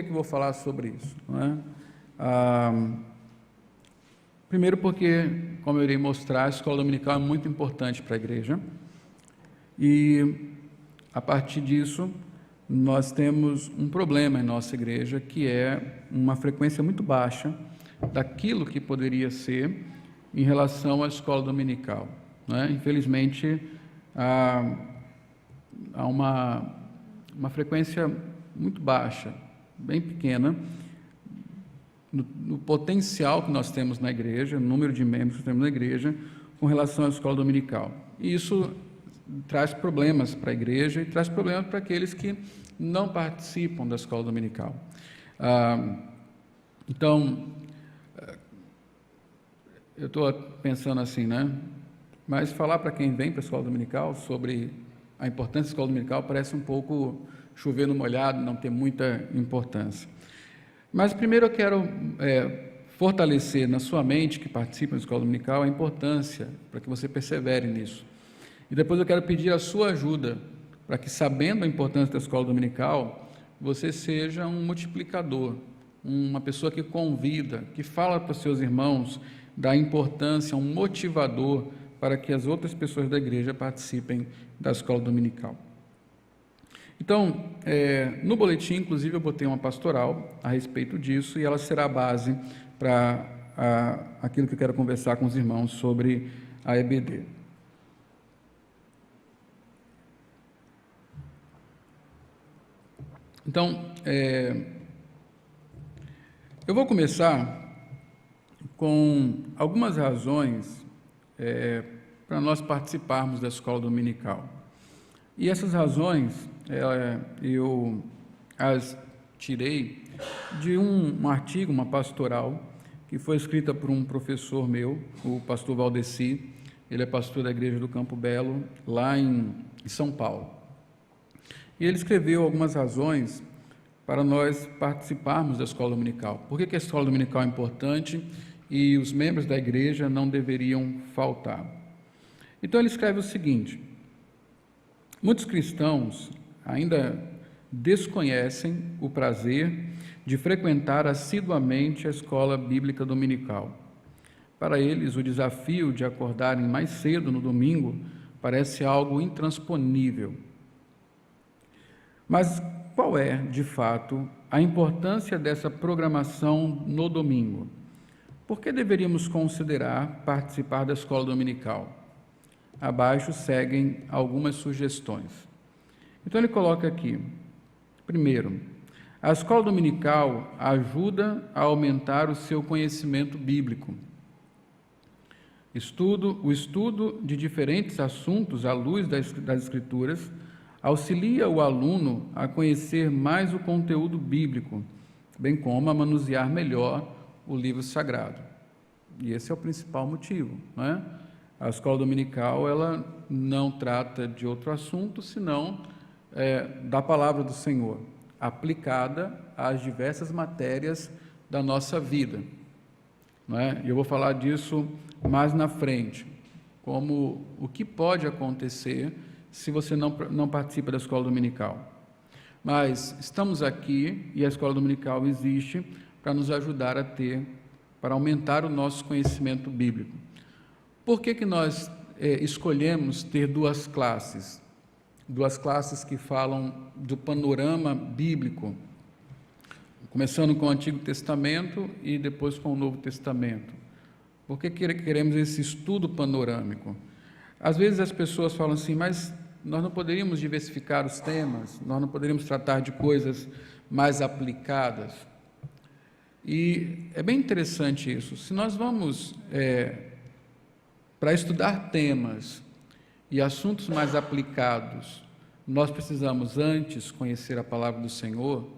que eu vou falar sobre isso? Não é? Primeiro porque, como eu irei mostrar, a escola dominical é muito importante para a igreja e, a partir disso, nós temos um problema em nossa igreja, que é uma frequência muito baixa daquilo que poderia ser em relação à escola dominical. Não é? Infelizmente, há uma frequência muito baixa, bem pequena, no potencial que nós temos na igreja, no número de membros que temos na igreja, com relação à escola dominical. E isso traz problemas para a igreja e traz problemas para aqueles que não participam da escola dominical. Então, eu estou pensando assim, né? Mas falar para quem vem para a escola dominical sobre a importância da escola dominical parece um pouco chover no molhado, não ter muita importância. Mas primeiro eu quero fortalecer na sua mente, que participa da escola dominical, a importância, para que você persevere nisso. E depois eu quero pedir a sua ajuda, para que, sabendo a importância da escola dominical, você seja um multiplicador, uma pessoa que convida, que fala para os seus irmãos da importância, um motivador para que as outras pessoas da igreja participem da escola dominical. Então, no boletim, inclusive, eu botei uma pastoral a respeito disso, e ela será a base para aquilo que eu quero conversar com os irmãos sobre a EBD. Então, eu vou começar com algumas razões para nós participarmos da escola dominical. E essas razões eu as tirei de um artigo, uma pastoral, que foi escrita por um professor meu, o pastor Valdeci. Ele é pastor da igreja do Campo Belo, lá em São Paulo. E ele escreveu algumas razões para nós participarmos da escola dominical. Por que a escola dominical é importante e os membros da igreja não deveriam faltar? Então ele escreve o seguinte: muitos cristãos ainda desconhecem o prazer de frequentar assiduamente a escola bíblica dominical. Para eles, o desafio de acordarem mais cedo no domingo parece algo intransponível. Mas qual é, de fato, a importância dessa programação no domingo? Por que deveríamos considerar participar da escola dominical? Abaixo seguem algumas sugestões. Então ele coloca aqui: primeiro, a escola dominical ajuda a aumentar o seu conhecimento bíblico. O estudo de diferentes assuntos à luz das Escrituras auxilia o aluno a conhecer mais o conteúdo bíblico, bem como a manusear melhor o livro sagrado. E esse é o principal motivo, não é? A escola dominical, ela não trata de outro assunto, senão da palavra do Senhor, aplicada às diversas matérias da nossa vida, não é? E eu vou falar disso mais na frente, como o que pode acontecer se você não participa da escola dominical. Mas estamos aqui e a escola dominical existe para nos ajudar para aumentar o nosso conhecimento bíblico. Por que nós escolhemos ter duas classes? Duas classes que falam do panorama bíblico, começando com o Antigo Testamento e depois com o Novo Testamento. Por que queremos esse estudo panorâmico? Às vezes as pessoas falam assim, mas nós não poderíamos diversificar os temas, nós não poderíamos tratar de coisas mais aplicadas. E é bem interessante isso. Se nós vamos para estudar temas e assuntos mais aplicados, nós precisamos antes conhecer a palavra do Senhor.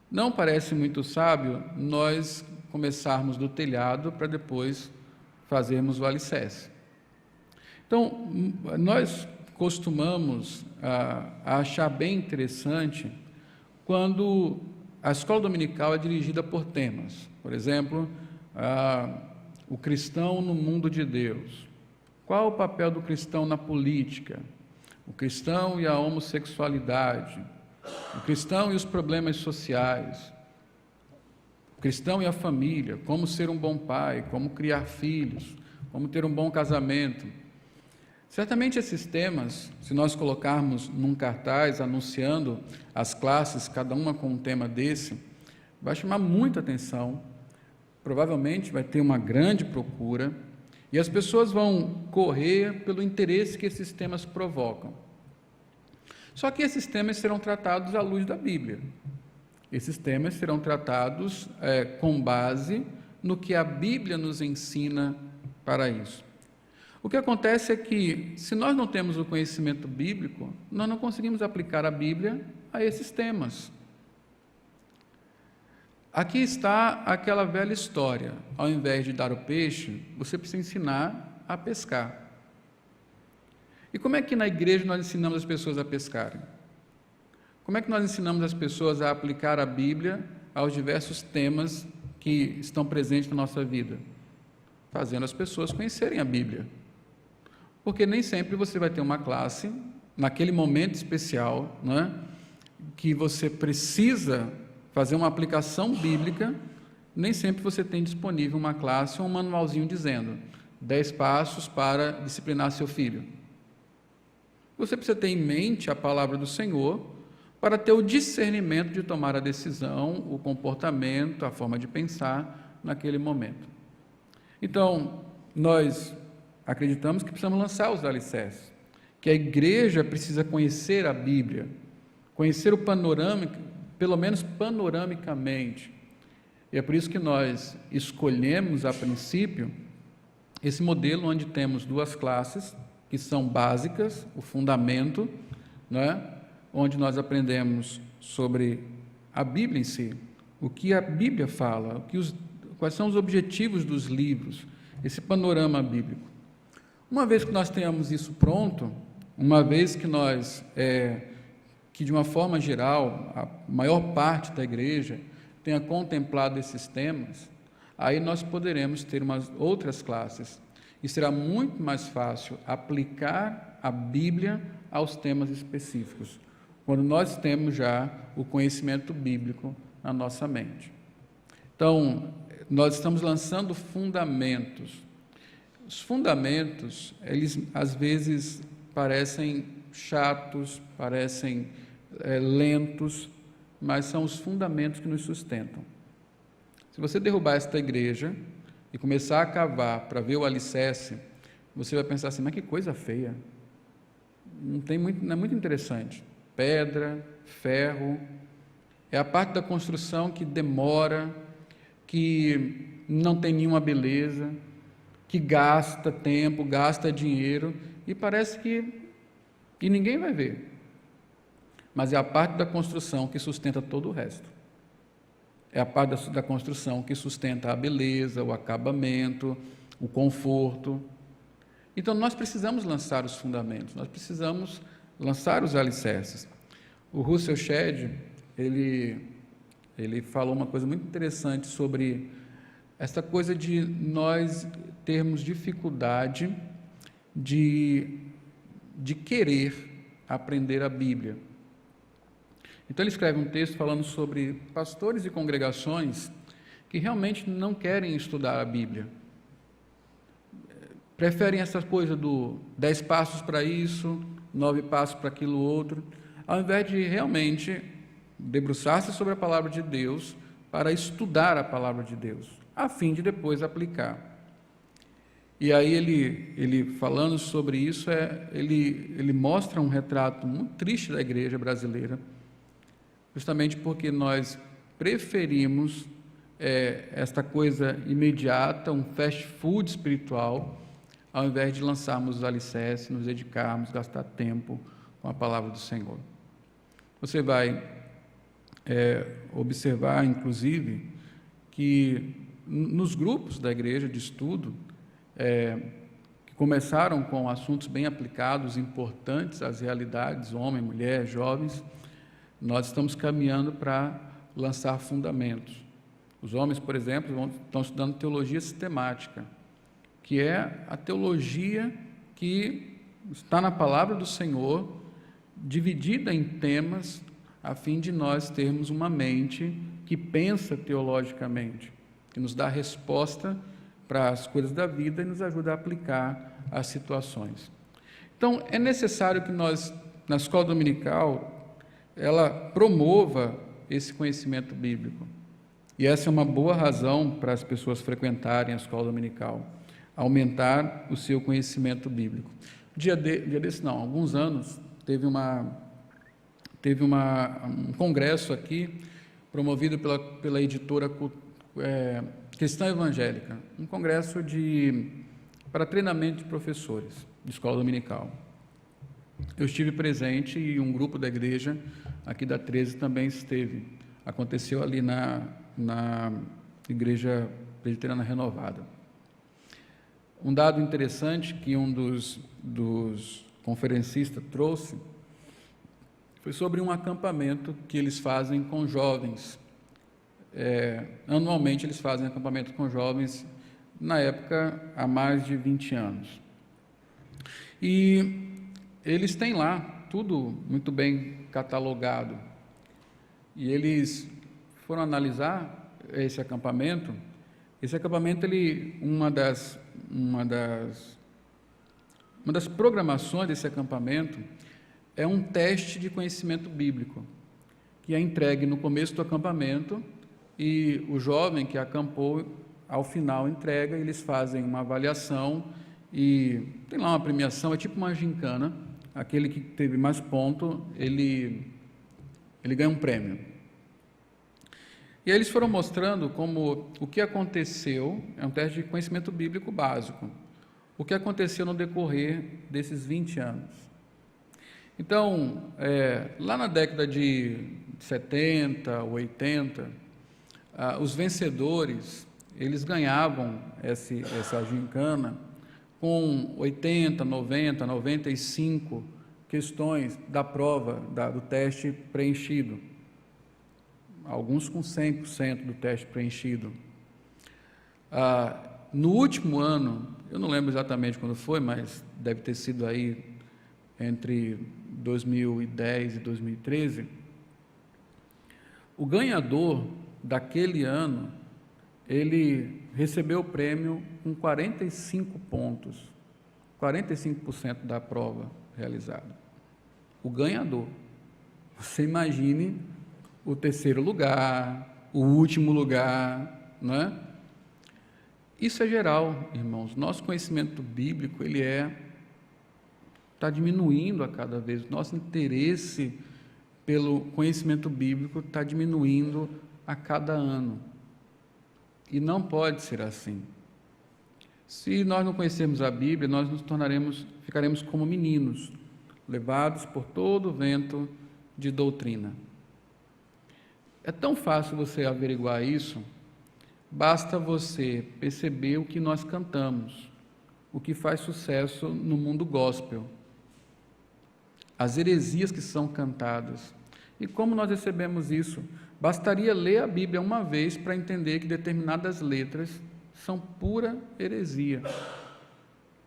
Não parece muito sábio nós começarmos do telhado para depois fazermos o alicerce. Então, nós costumamos achar bem interessante quando a escola dominical é dirigida por temas. Por exemplo, o cristão no mundo de Deus. Qual o papel do cristão na política? O cristão e a homossexualidade. O cristão e os problemas sociais. cristão e a família, como ser um bom pai, como criar filhos, como ter um bom casamento. Certamente esses temas, se nós colocarmos num cartaz anunciando as classes, cada uma com um tema desse, vai chamar muita atenção, provavelmente vai ter uma grande procura, e as pessoas vão correr pelo interesse que esses temas provocam. Só que esses temas serão tratados à luz da Bíblia. Esses temas serão tratados com base no que a Bíblia nos ensina para isso. O que acontece é que, se nós não temos o conhecimento bíblico, nós não conseguimos aplicar a Bíblia a esses temas. Aqui está aquela velha história: ao invés de dar o peixe, você precisa ensinar a pescar. E como é que na igreja nós ensinamos as pessoas a pescarem? Como é que nós ensinamos as pessoas a aplicar a Bíblia aos diversos temas que estão presentes na nossa vida? Fazendo as pessoas conhecerem a Bíblia. Porque nem sempre você vai ter uma classe, naquele momento especial, né, que você precisa fazer uma aplicação bíblica, nem sempre você tem disponível uma classe ou um manualzinho dizendo 10 passos para disciplinar seu filho. Você precisa ter em mente a palavra do Senhor para ter o discernimento de tomar a decisão, o comportamento, a forma de pensar naquele momento. Então, nós acreditamos que precisamos lançar os alicerces, que a igreja precisa conhecer a Bíblia, conhecer o panorama, pelo menos panoramicamente. E é por isso que nós escolhemos, a princípio, esse modelo onde temos 2 classes, que são básicas, o fundamento, né? Onde nós aprendemos sobre a Bíblia em si, o que a Bíblia fala, quais são os objetivos dos livros, esse panorama bíblico. Uma vez que nós tenhamos isso pronto, uma vez que nós, que de uma forma geral, a maior parte da igreja tenha contemplado esses temas, aí nós poderemos ter umas outras classes, e será muito mais fácil aplicar a Bíblia aos temas específicos, quando nós temos já o conhecimento bíblico na nossa mente. Então, nós estamos lançando fundamentos. Os fundamentos, eles às vezes parecem chatos, parecem lentos, mas são os fundamentos que nos sustentam. Se você derrubar esta igreja e começar a cavar para ver o alicerce, você vai pensar assim, mas que coisa feia, não é muito interessante. Pedra, ferro, é a parte da construção que demora, que não tem nenhuma beleza, que gasta tempo, gasta dinheiro, e parece que ninguém vai ver. Mas é a parte da construção que sustenta todo o resto. É a parte da construção que sustenta a beleza, o acabamento, o conforto. Então, nós precisamos lançar os fundamentos, nós precisamos lançar os alicerces. O Russell Shedd, ele falou uma coisa muito interessante sobre essa coisa de nós termos dificuldade de querer aprender a Bíblia. Então ele escreve um texto falando sobre pastores e congregações que realmente não querem estudar a Bíblia. Preferem essa coisa do 10 passos para isso, 9 passos para aquilo outro, ao invés de realmente debruçar-se sobre a palavra de Deus para estudar a palavra de Deus, a fim de depois aplicar. E aí ele falando sobre isso, ele mostra um retrato muito triste da igreja brasileira, justamente porque nós preferimos esta coisa imediata, um fast food espiritual, ao invés de lançarmos os alicerces, nos dedicarmos, gastar tempo com a palavra do Senhor. Você vai observar, inclusive, que nos grupos da igreja de estudo, que começaram com assuntos bem aplicados, importantes às realidades, homem, mulher, jovens, nós estamos caminhando para lançar fundamentos. Os homens, por exemplo, estão estudando teologia sistemática, que é a teologia que está na palavra do Senhor, dividida em temas, a fim de nós termos uma mente que pensa teologicamente, que nos dá resposta para as coisas da vida e nos ajuda a aplicar as situações. Então, é necessário que nós, na escola dominical, ela promova esse conhecimento bíblico. E essa é uma boa razão para as pessoas frequentarem a escola dominical, aumentar o seu conhecimento bíblico. Alguns anos, teve um congresso aqui, promovido pela editora Cristã Evangélica, um congresso para treinamento de professores de escola dominical. Eu estive presente e um grupo da igreja aqui da 13 também esteve. Aconteceu ali na Igreja Presbiteriana Renovada. Um dado interessante que um dos conferencistas trouxe foi sobre um acampamento que eles fazem com jovens. Anualmente eles fazem acampamento com jovens, na época há mais de 20 anos. E eles têm lá tudo muito bem catalogado. E eles foram analisar esse acampamento. Esse acampamento, uma das programações desse acampamento é um teste de conhecimento bíblico, que é entregue no começo do acampamento, e o jovem que acampou, ao final, entrega, eles fazem uma avaliação, e tem lá uma premiação, é tipo uma gincana, aquele que teve mais ponto, ele ganha um prêmio. E aí eles foram mostrando como o que aconteceu, é um teste de conhecimento bíblico básico, o que aconteceu no decorrer desses 20 anos. Então, lá na década de 70, 80, os vencedores, eles ganhavam essa gincana com 80, 90, 95 questões da prova, do teste preenchido. Alguns com 100% do teste preenchido. No último ano, eu não lembro exatamente quando foi, mas deve ter sido aí entre 2010 e 2013, o ganhador daquele ano, ele recebeu o prêmio com 45 pontos, 45% da prova realizada. O ganhador. Você imagine o terceiro lugar, o último lugar, não é? Isso é geral, irmãos. Nosso conhecimento bíblico, ele está diminuindo a cada vez. Nosso interesse pelo conhecimento bíblico está diminuindo a cada ano. E não pode ser assim. Se nós não conhecermos a Bíblia, nós ficaremos como meninos, levados por todo o vento de doutrina. É tão fácil você averiguar isso, basta você perceber o que nós cantamos, o que faz sucesso no mundo gospel, as heresias que são cantadas. E como nós recebemos isso? Bastaria ler a Bíblia uma vez para entender que determinadas letras são pura heresia.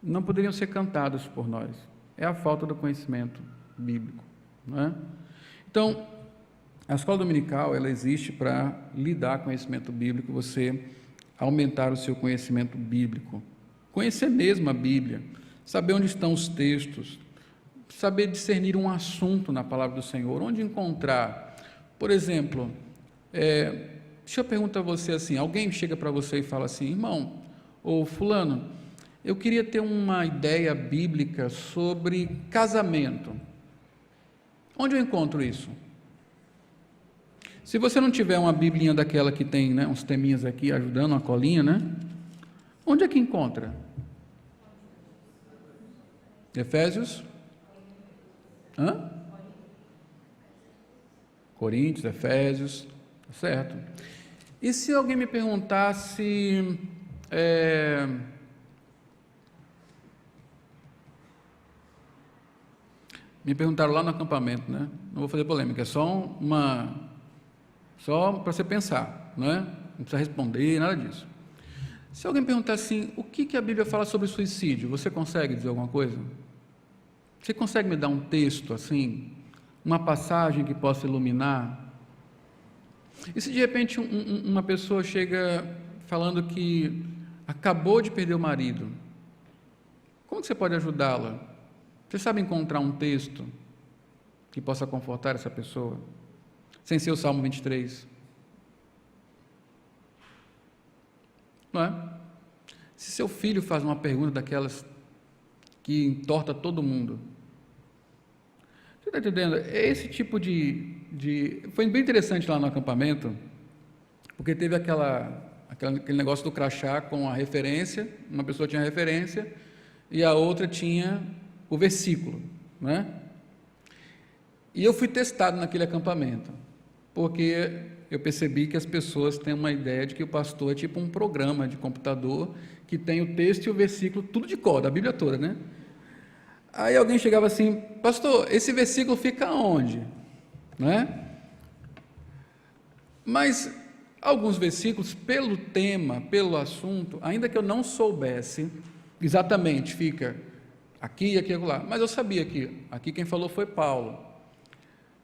Não poderiam ser cantadas por nós. É a falta do conhecimento bíblico, não é? Então, a escola dominical, ela existe para lidar com o conhecimento bíblico, você aumentar o seu conhecimento bíblico, conhecer mesmo a Bíblia, saber onde estão os textos, saber discernir um assunto na palavra do Senhor, onde encontrar. Por exemplo, deixa eu perguntar a você assim, alguém chega para você e fala assim, irmão, ou fulano, eu queria ter uma ideia bíblica sobre casamento. Onde eu encontro isso? Se você não tiver uma biblinha daquela que tem, né, uns teminhas aqui ajudando, uma colinha, né? Onde é que encontra? Efésios? Coríntios, Efésios, certo? E se alguém me perguntasse, me perguntaram lá no acampamento, né? Não vou fazer polêmica, é só para você pensar, não é? Não precisa responder, nada disso. Se alguém perguntar assim, o que a Bíblia fala sobre suicídio, você consegue dizer alguma coisa? Você consegue me dar um texto assim, uma passagem que possa iluminar? E se de repente uma pessoa chega falando que acabou de perder o marido, como que você pode ajudá-la? Você sabe encontrar um texto que possa confortar essa pessoa, sem ser o Salmo 23? Não é? Se seu filho faz uma pergunta daquelas que entorta todo mundo, você está entendendo? É esse tipo de... Foi bem interessante lá no acampamento, porque teve aquele negócio do crachá com a referência, uma pessoa tinha a referência e a outra tinha o versículo, né? E eu fui testado naquele acampamento, porque eu percebi que as pessoas têm uma ideia de que o pastor é tipo um programa de computador que tem o texto e o versículo tudo de cor, da Bíblia toda, né? Aí alguém chegava assim: pastor, esse versículo fica onde? Né? Mas alguns versículos, pelo tema, pelo assunto, ainda que eu não soubesse exatamente, fica aqui e aqui e lá, mas eu sabia que aqui quem falou foi Paulo.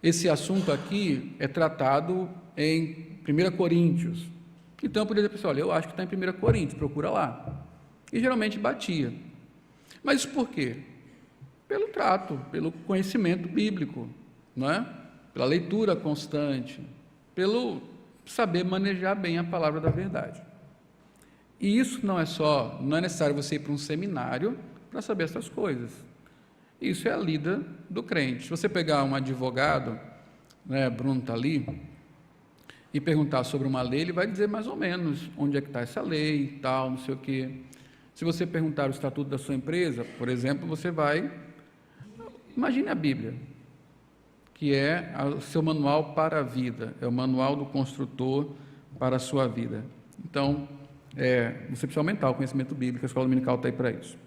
Esse assunto aqui é tratado em 1 Coríntios. Então eu poderia dizer, olha, eu acho que está em 1 Coríntios, procura lá. E geralmente batia. Mas isso por quê? Pelo trato, pelo conhecimento bíblico, não é? Pela leitura constante, pelo saber manejar bem a palavra da verdade. E isso não é necessário você ir para um seminário para saber essas coisas. Isso é a lida do crente. Se você pegar um advogado, né, Bruno está ali, e perguntar sobre uma lei, ele vai dizer mais ou menos onde é que está essa lei e tal, não sei o quê. Se você perguntar o estatuto da sua empresa, por exemplo, você vai... Imagine a Bíblia, que é o seu manual para a vida, é o manual do construtor para a sua vida. Então, você precisa aumentar o conhecimento bíblico, a escola dominical está aí para isso.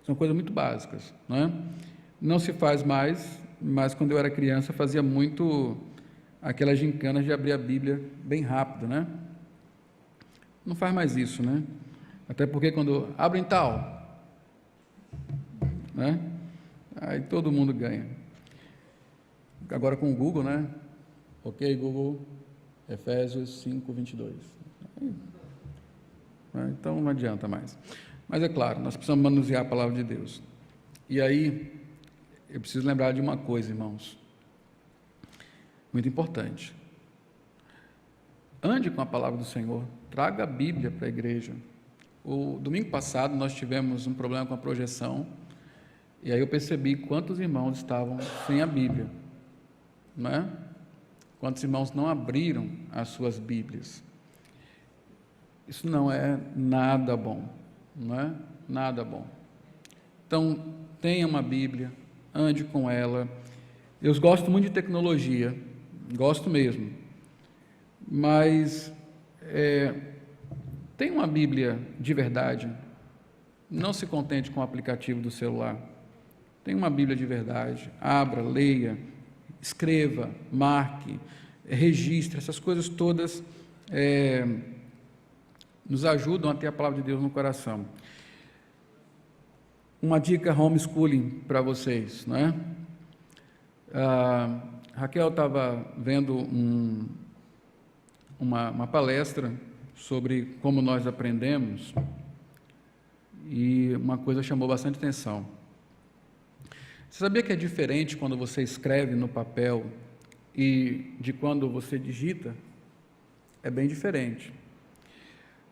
São coisas muito básicas, não é? Não se faz mais, mas quando eu era criança fazia muito aquelas gincanas de abrir a Bíblia bem rápido, né? Não faz mais isso, né? Até porque quando abrem tal, né? Aí todo mundo ganha. Agora com o Google, né? Ok, Google, Efésios 5, 22. Então não adianta mais. Mas é claro, nós precisamos manusear a palavra de Deus. E aí, eu preciso lembrar de uma coisa, irmãos, muito importante. Ande com a palavra do Senhor, traga a Bíblia para a igreja. O domingo passado nós tivemos um problema com a projeção, e aí eu percebi quantos irmãos estavam sem a Bíblia, não é? Quantos irmãos não abriram as suas Bíblias. Isso não é nada bom, não é? Nada bom. Então, tenha uma Bíblia, ande com ela. Eu gosto muito de tecnologia, gosto mesmo, mas tenha uma Bíblia de verdade. Não se contente com o aplicativo do celular. Tenha uma Bíblia de verdade, abra, leia, escreva, marque, registre, essas coisas todas nos ajudam a ter a palavra de Deus no coração. Uma dica homeschooling para vocês, não é? Raquel estava vendo uma palestra sobre como nós aprendemos e uma coisa chamou bastante atenção. Você sabia que é diferente quando você escreve no papel e de quando você digita? É bem diferente.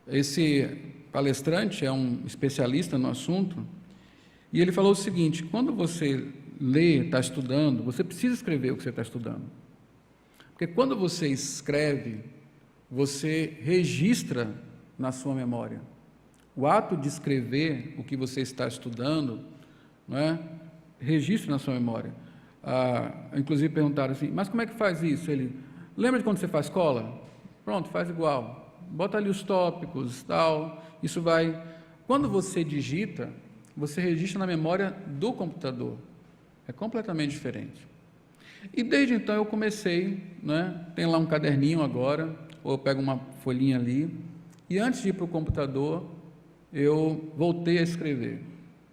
Esse palestrante é um especialista no assunto e ele falou o seguinte: quando você lê, está estudando, você precisa escrever o que você está estudando. Porque quando você escreve, você registra na sua memória. O ato de escrever o que você está estudando, não é? Registra na sua memória. Inclusive perguntaram assim, mas como é que faz isso? Ele, lembra de quando você faz cola? Pronto, faz igual. Bota ali os tópicos, tal, isso vai... Quando você digita, você registra na memória do computador. É completamente diferente. E desde então eu comecei, né? Tem lá um caderninho agora, ou eu pego uma folhinha ali, e antes de ir para o computador, eu voltei a escrever.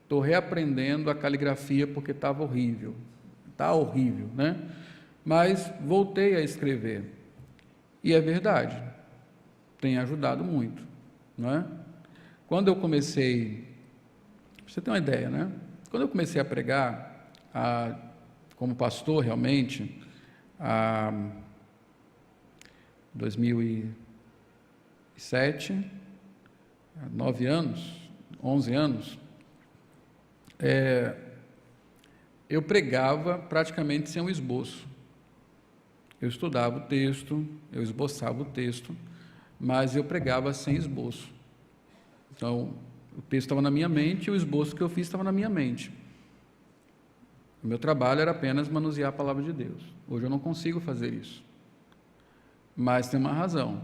Estou reaprendendo a caligrafia porque estava horrível. Está horrível, né? Mas voltei a escrever. E é verdade, tem ajudado muito, não é? Quando eu comecei, pra você ter uma ideia, né? Quando eu comecei a pregar, como pastor realmente, há 2007, 9 anos, 11 anos, eu pregava praticamente sem um esboço. Eu estudava o texto, eu esboçava o texto, mas eu pregava sem esboço. Então, o texto estava na minha mente e o esboço que eu fiz estava na minha mente. O meu trabalho era apenas manusear a palavra de Deus. Hoje eu não consigo fazer isso. Mas tem uma razão,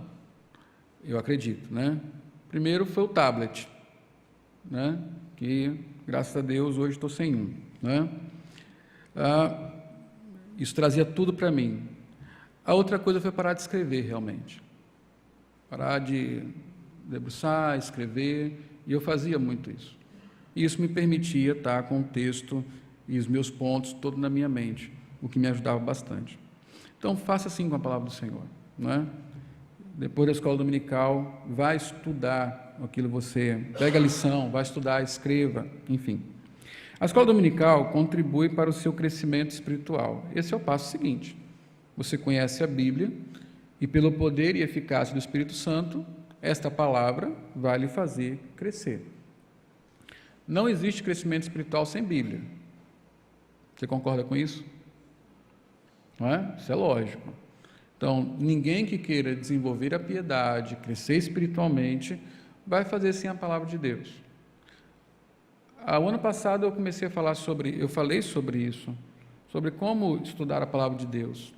eu acredito, né? Primeiro foi o tablet, né? Que, graças a Deus, hoje estou sem um, né? Isso trazia tudo para mim. A outra coisa foi parar de escrever, realmente. Parar de debruçar, escrever, e eu fazia muito isso. E isso me permitia estar com o texto e os meus pontos todos na minha mente, o que me ajudava bastante. Então, faça assim com a palavra do Senhor, não é? Depois da escola dominical, vai estudar aquilo que você... Pega a lição, vai estudar, escreva, enfim. A escola dominical contribui para o seu crescimento espiritual. Esse é o passo seguinte. Você conhece a Bíblia e, pelo poder e eficácia do Espírito Santo, esta palavra vai lhe fazer crescer. Não existe crescimento espiritual sem Bíblia. Você concorda com isso? Não é? Isso é lógico. Então, ninguém que queira desenvolver a piedade, crescer espiritualmente, vai fazer sem a palavra de Deus. O ano passado eu falei sobre isso, sobre como estudar a palavra de Deus.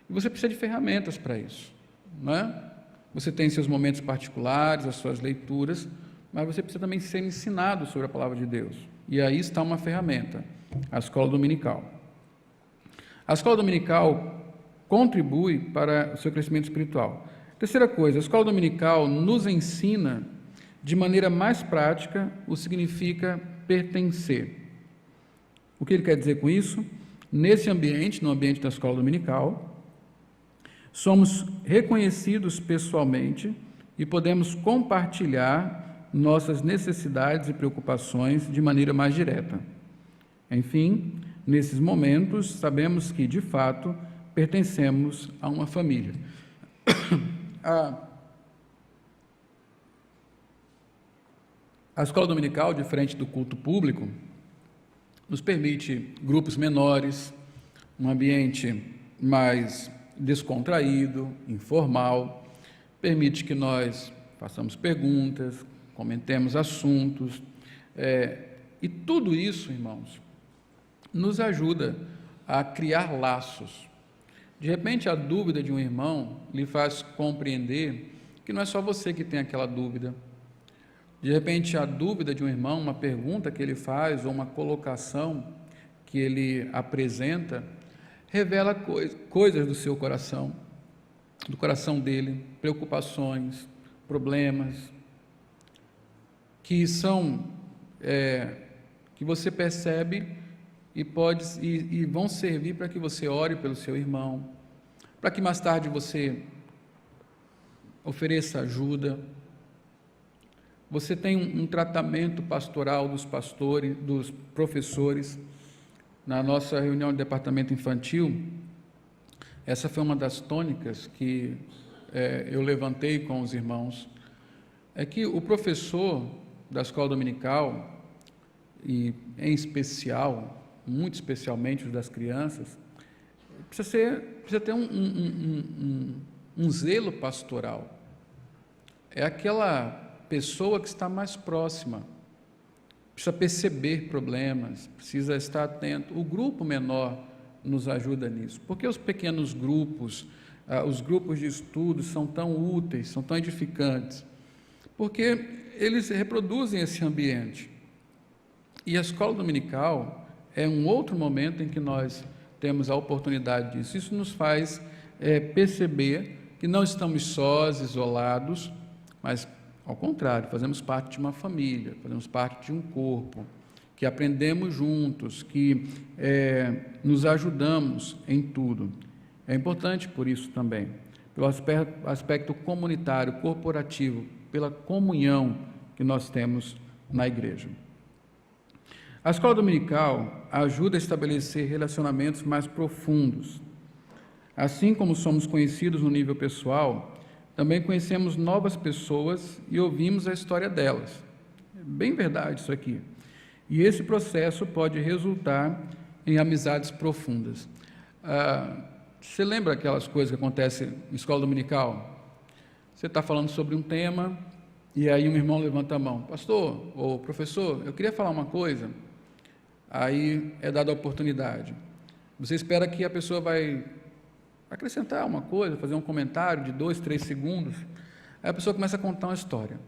E você precisa de ferramentas para isso, não é? Você tem seus momentos particulares, as suas leituras, mas você precisa também ser ensinado sobre a palavra de Deus. E aí está uma ferramenta, a escola dominical. A escola dominical contribui para o seu crescimento espiritual. Terceira coisa, a escola dominical nos ensina de maneira mais prática o que significa pertencer. O que ele quer dizer com isso? Nesse ambiente, no ambiente da escola dominical, somos reconhecidos pessoalmente e podemos compartilhar nossas necessidades e preocupações de maneira mais direta. Enfim, nesses momentos, sabemos que, de fato, pertencemos a uma família. A escola dominical, diferente do culto público, nos permite grupos menores, um ambiente mais descontraído, informal, permite que nós façamos perguntas, comentemos assuntos, e tudo isso, irmãos, nos ajuda a criar laços. De repente, a dúvida de um irmão lhe faz compreender que não é só você que tem aquela dúvida. De repente, a dúvida de um irmão, uma pergunta que ele faz ou uma colocação que ele apresenta, revela coisas do seu coração, do coração dele, preocupações, problemas, que são, que você percebe e vão servir para que você ore pelo seu irmão, para que mais tarde você ofereça ajuda. Você tem um tratamento pastoral dos pastores, dos professores. Na nossa reunião de departamento infantil, essa foi uma das tônicas que eu levantei com os irmãos, é que o professor da escola dominical, e em especial, muito especialmente os das crianças, precisa ter um zelo pastoral. É aquela pessoa que está mais próxima, precisa perceber problemas, precisa estar atento. O grupo menor nos ajuda nisso, porque os pequenos grupos, os grupos de estudo são tão úteis, são tão edificantes, porque eles reproduzem esse ambiente. E a escola dominical é um outro momento em que nós temos a oportunidade disso. Isso nos faz perceber que não estamos sós, isolados, mas, ao contrário, fazemos parte de uma família, fazemos parte de um corpo, que aprendemos juntos, que nos ajudamos em tudo. É importante por isso também, pelo aspecto comunitário, corporativo, pela comunhão que nós temos na igreja. A escola dominical ajuda a estabelecer relacionamentos mais profundos. Assim como somos conhecidos no nível pessoal, também conhecemos novas pessoas e ouvimos a história delas. É bem verdade isso aqui. E esse processo pode resultar em amizades profundas. Você lembra aquelas coisas que acontecem em escola dominical? Você está falando sobre um tema e aí um irmão levanta a mão. Pastor ou professor, eu queria falar uma coisa. Aí é dada a oportunidade. Você espera que a pessoa vai acrescentar uma coisa, fazer um comentário de 2, 3 segundos. Aí a pessoa começa a contar uma história.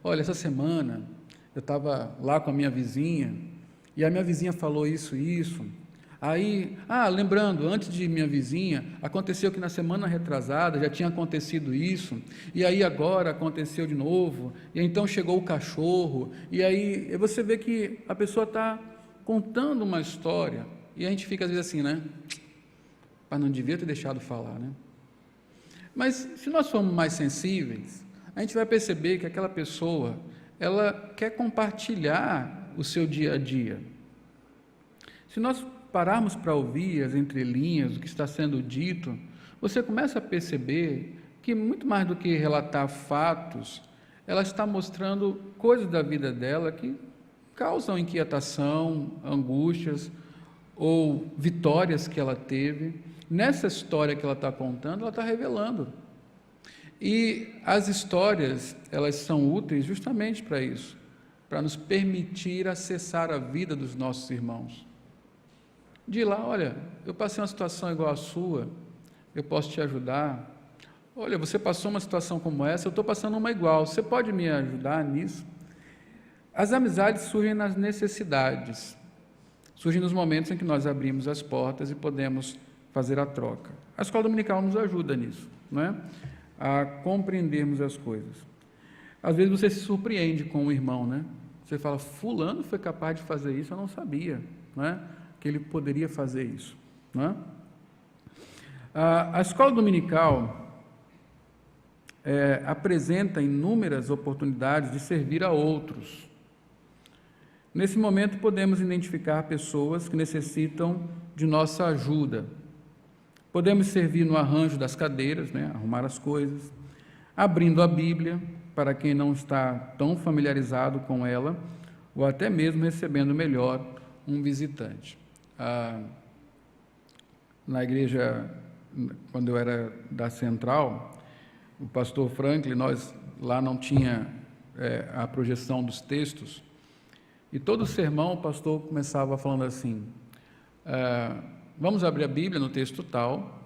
Olha, essa semana eu estava lá com a minha vizinha e a minha vizinha falou isso e isso. Aí, lembrando, antes de minha vizinha, aconteceu que na semana retrasada já tinha acontecido isso, e aí agora aconteceu de novo, e então chegou o cachorro, e aí você vê que a pessoa está contando uma história, e a gente fica às vezes assim, né? Não devia ter deixado falar, né? Mas se nós formos mais sensíveis, a gente vai perceber que aquela pessoa, ela quer compartilhar o seu dia a dia. Se nós pararmos para ouvir as entrelinhas, o que está sendo dito, você começa a perceber que muito mais do que relatar fatos, ela está mostrando coisas da vida dela que causam inquietação, angústias ou vitórias que ela teve. Nessa história que ela está contando, ela está revelando. E as histórias, elas são úteis justamente para isso, para nos permitir acessar a vida dos nossos irmãos. De lá, olha, eu passei uma situação igual à sua, eu posso te ajudar. Olha, você passou uma situação como essa, eu estou passando uma igual, você pode me ajudar nisso? As amizades surgem nas necessidades, surgem nos momentos em que nós abrimos as portas e podemos fazer a troca. A escola dominical nos ajuda nisso, não é? A compreendermos as coisas. Às vezes você se surpreende com um irmão, né? Você fala, fulano foi capaz de fazer isso, eu não sabia, não é? Que ele poderia fazer isso, não é? A escola dominical apresenta inúmeras oportunidades de servir a outros. Nesse momento podemos identificar pessoas que necessitam de nossa ajuda. Podemos servir no arranjo das cadeiras, né, arrumar as coisas, abrindo a Bíblia para quem não está tão familiarizado com ela, ou até mesmo recebendo melhor um visitante. Na igreja, quando eu era da Central, o pastor Franklin, nós lá não tinha a projeção dos textos, e todo sermão o pastor começava falando assim, vamos abrir a Bíblia no texto tal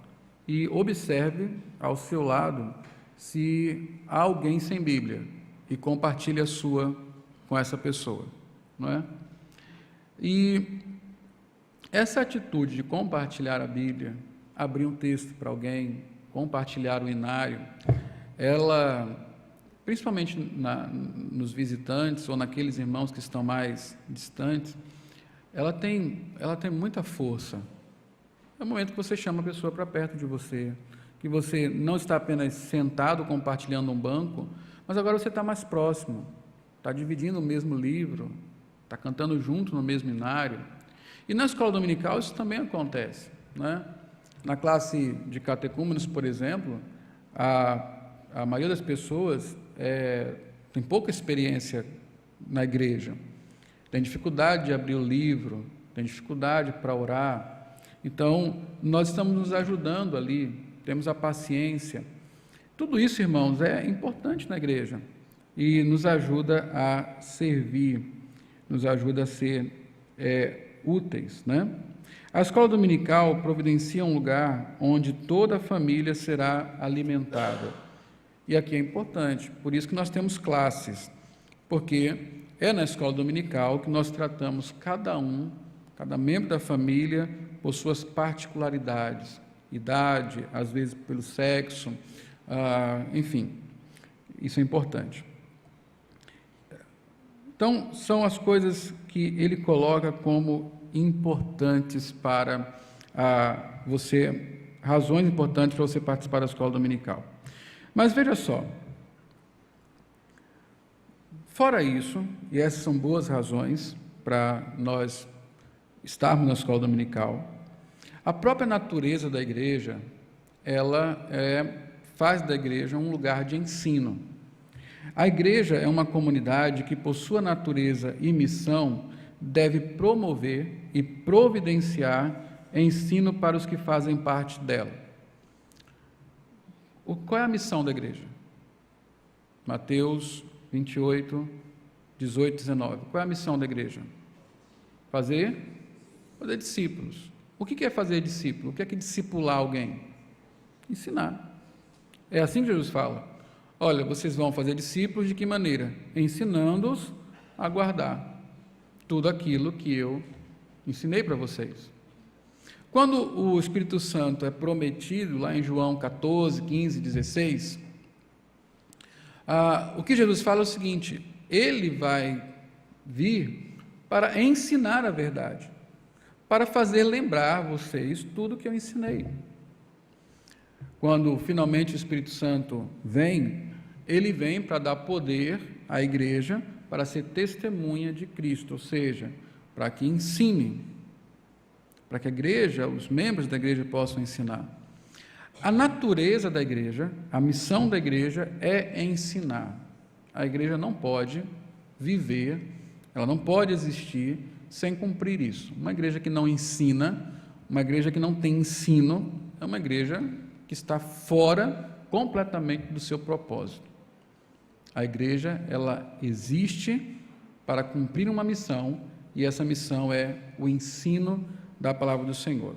e observe ao seu lado se há alguém sem Bíblia e compartilhe a sua com essa pessoa, não é? E essa atitude de compartilhar a Bíblia, abrir um texto para alguém, compartilhar o inário, ela, principalmente nos visitantes ou naqueles irmãos que estão mais distantes, ela tem muita força. É o momento que você chama a pessoa para perto de você, que você não está apenas sentado compartilhando um banco, mas agora você está mais próximo, está dividindo o mesmo livro, está cantando junto no mesmo inário. E na escola dominical isso também acontece, né? Na classe de catecúmenos, por exemplo, a maioria das pessoas tem pouca experiência na igreja, tem dificuldade de abrir o livro, tem dificuldade para orar. Então, nós estamos nos ajudando ali, temos a paciência. Tudo isso, irmãos, é importante na igreja e nos ajuda a servir, nos ajuda a ser úteis, né? A escola dominical providencia um lugar onde toda a família será alimentada. E aqui é importante, por isso que nós temos classes, porque é na escola dominical que nós tratamos cada membro da família por suas particularidades, idade, às vezes pelo sexo, enfim, isso é importante. Então, são as coisas que ele coloca como importantes para você razões importantes para você participar da escola dominical. Mas veja só, fora isso, e essas são boas razões para nós estarmos na escola dominical, a própria natureza da igreja, ela faz da igreja um lugar de ensino. A igreja é uma comunidade que, por sua natureza e missão, deve promover e providenciar ensino para os que fazem parte dela. Qual é a missão da igreja? Mateus 28, 18, 19. Qual é a missão da igreja? Fazer discípulos. O que é fazer discípulo? O que é discipular alguém? Ensinar. É assim que Jesus fala. Olha, vocês vão fazer discípulos de que maneira? Ensinando-os a guardar tudo aquilo que eu ensinei para vocês. Quando o Espírito Santo é prometido, lá em João 14, 15, 16, o que Jesus fala é o seguinte: ele vai vir para ensinar a verdade, para fazer lembrar vocês tudo que eu ensinei. Quando finalmente o Espírito Santo vem, ele vem para dar poder à igreja para ser testemunha de Cristo, ou seja, para que ensine, para que a igreja, os membros da igreja possam ensinar. A natureza da igreja, a missão da igreja é ensinar. A igreja não pode viver, ela não pode existir sem cumprir isso. Uma igreja que não ensina, uma igreja que não tem ensino, é uma igreja que está fora completamente do seu propósito. A igreja, ela existe para cumprir uma missão, e essa missão é o ensino da palavra do Senhor.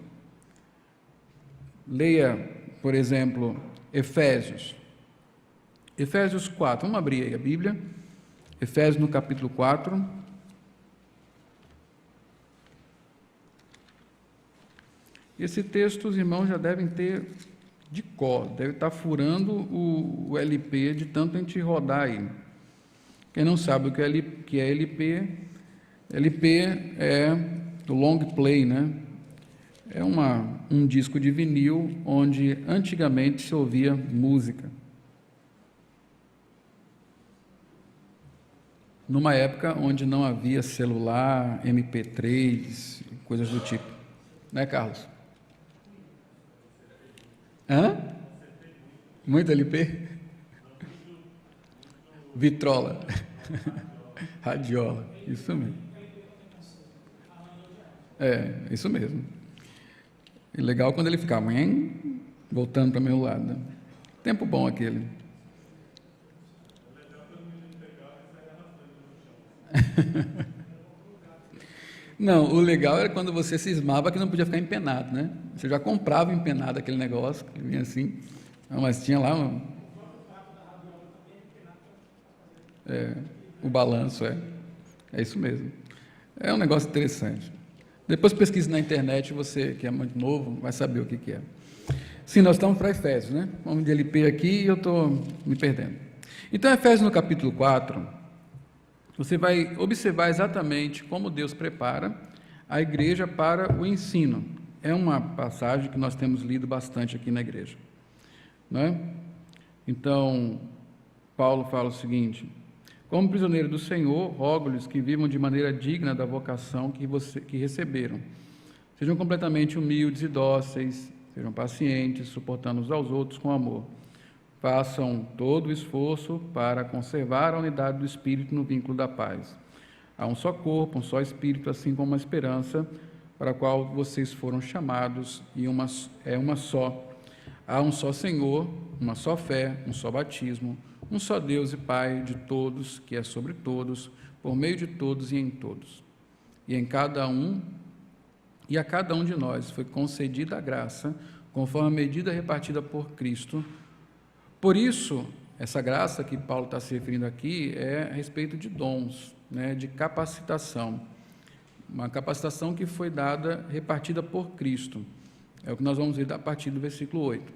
Leia, por exemplo, Efésios 4, vamos abrir aí a Bíblia, Efésios no capítulo 4, esse texto os irmãos já devem ter de cor, deve estar furando o LP de tanto a gente rodar aí. Quem não sabe o que é LP, LP é do long play, né? É um disco de vinil onde antigamente se ouvia música. Numa época onde não havia celular, MP3, coisas do tipo. Né, Carlos? Hã? Muito LP? Vitrola. Radiola. Isso mesmo. Isso mesmo. E legal quando ele ficava voltando para o meu lado. Né? Tempo bom aquele. Não, o legal era quando você cismava que não podia ficar empenado, né? Você já comprava empenado aquele negócio, que vinha assim, mas tinha lá o balanço, é isso mesmo. É um negócio interessante. Depois pesquise na internet, você que é muito novo, vai saber o que é. Sim, nós estamos para Efésios, né? Vamos de LP aqui e eu estou me perdendo. Então, Efésios no capítulo 4... você vai observar exatamente como Deus prepara a igreja para o ensino. É uma passagem que nós temos lido bastante aqui na igreja. Né? Então, Paulo fala o seguinte: como prisioneiro do Senhor, rogo-lhes que vivam de maneira digna da vocação que receberam. Sejam completamente humildes e dóceis, sejam pacientes, suportando uns aos outros com amor. Façam todo o esforço para conservar a unidade do Espírito no vínculo da paz. Há um só corpo, um só Espírito, assim como uma esperança para a qual vocês foram chamados, e uma só. Há um só Senhor, uma só fé, um só batismo, um só Deus e Pai de todos, que é sobre todos, por meio de todos e em todos. E a cada um de nós foi concedida a graça, conforme a medida repartida por Cristo. Por isso, essa graça que Paulo está se referindo aqui é a respeito de dons, né, de capacitação. Uma capacitação que foi dada, repartida por Cristo. É o que nós vamos ver a partir do versículo 8.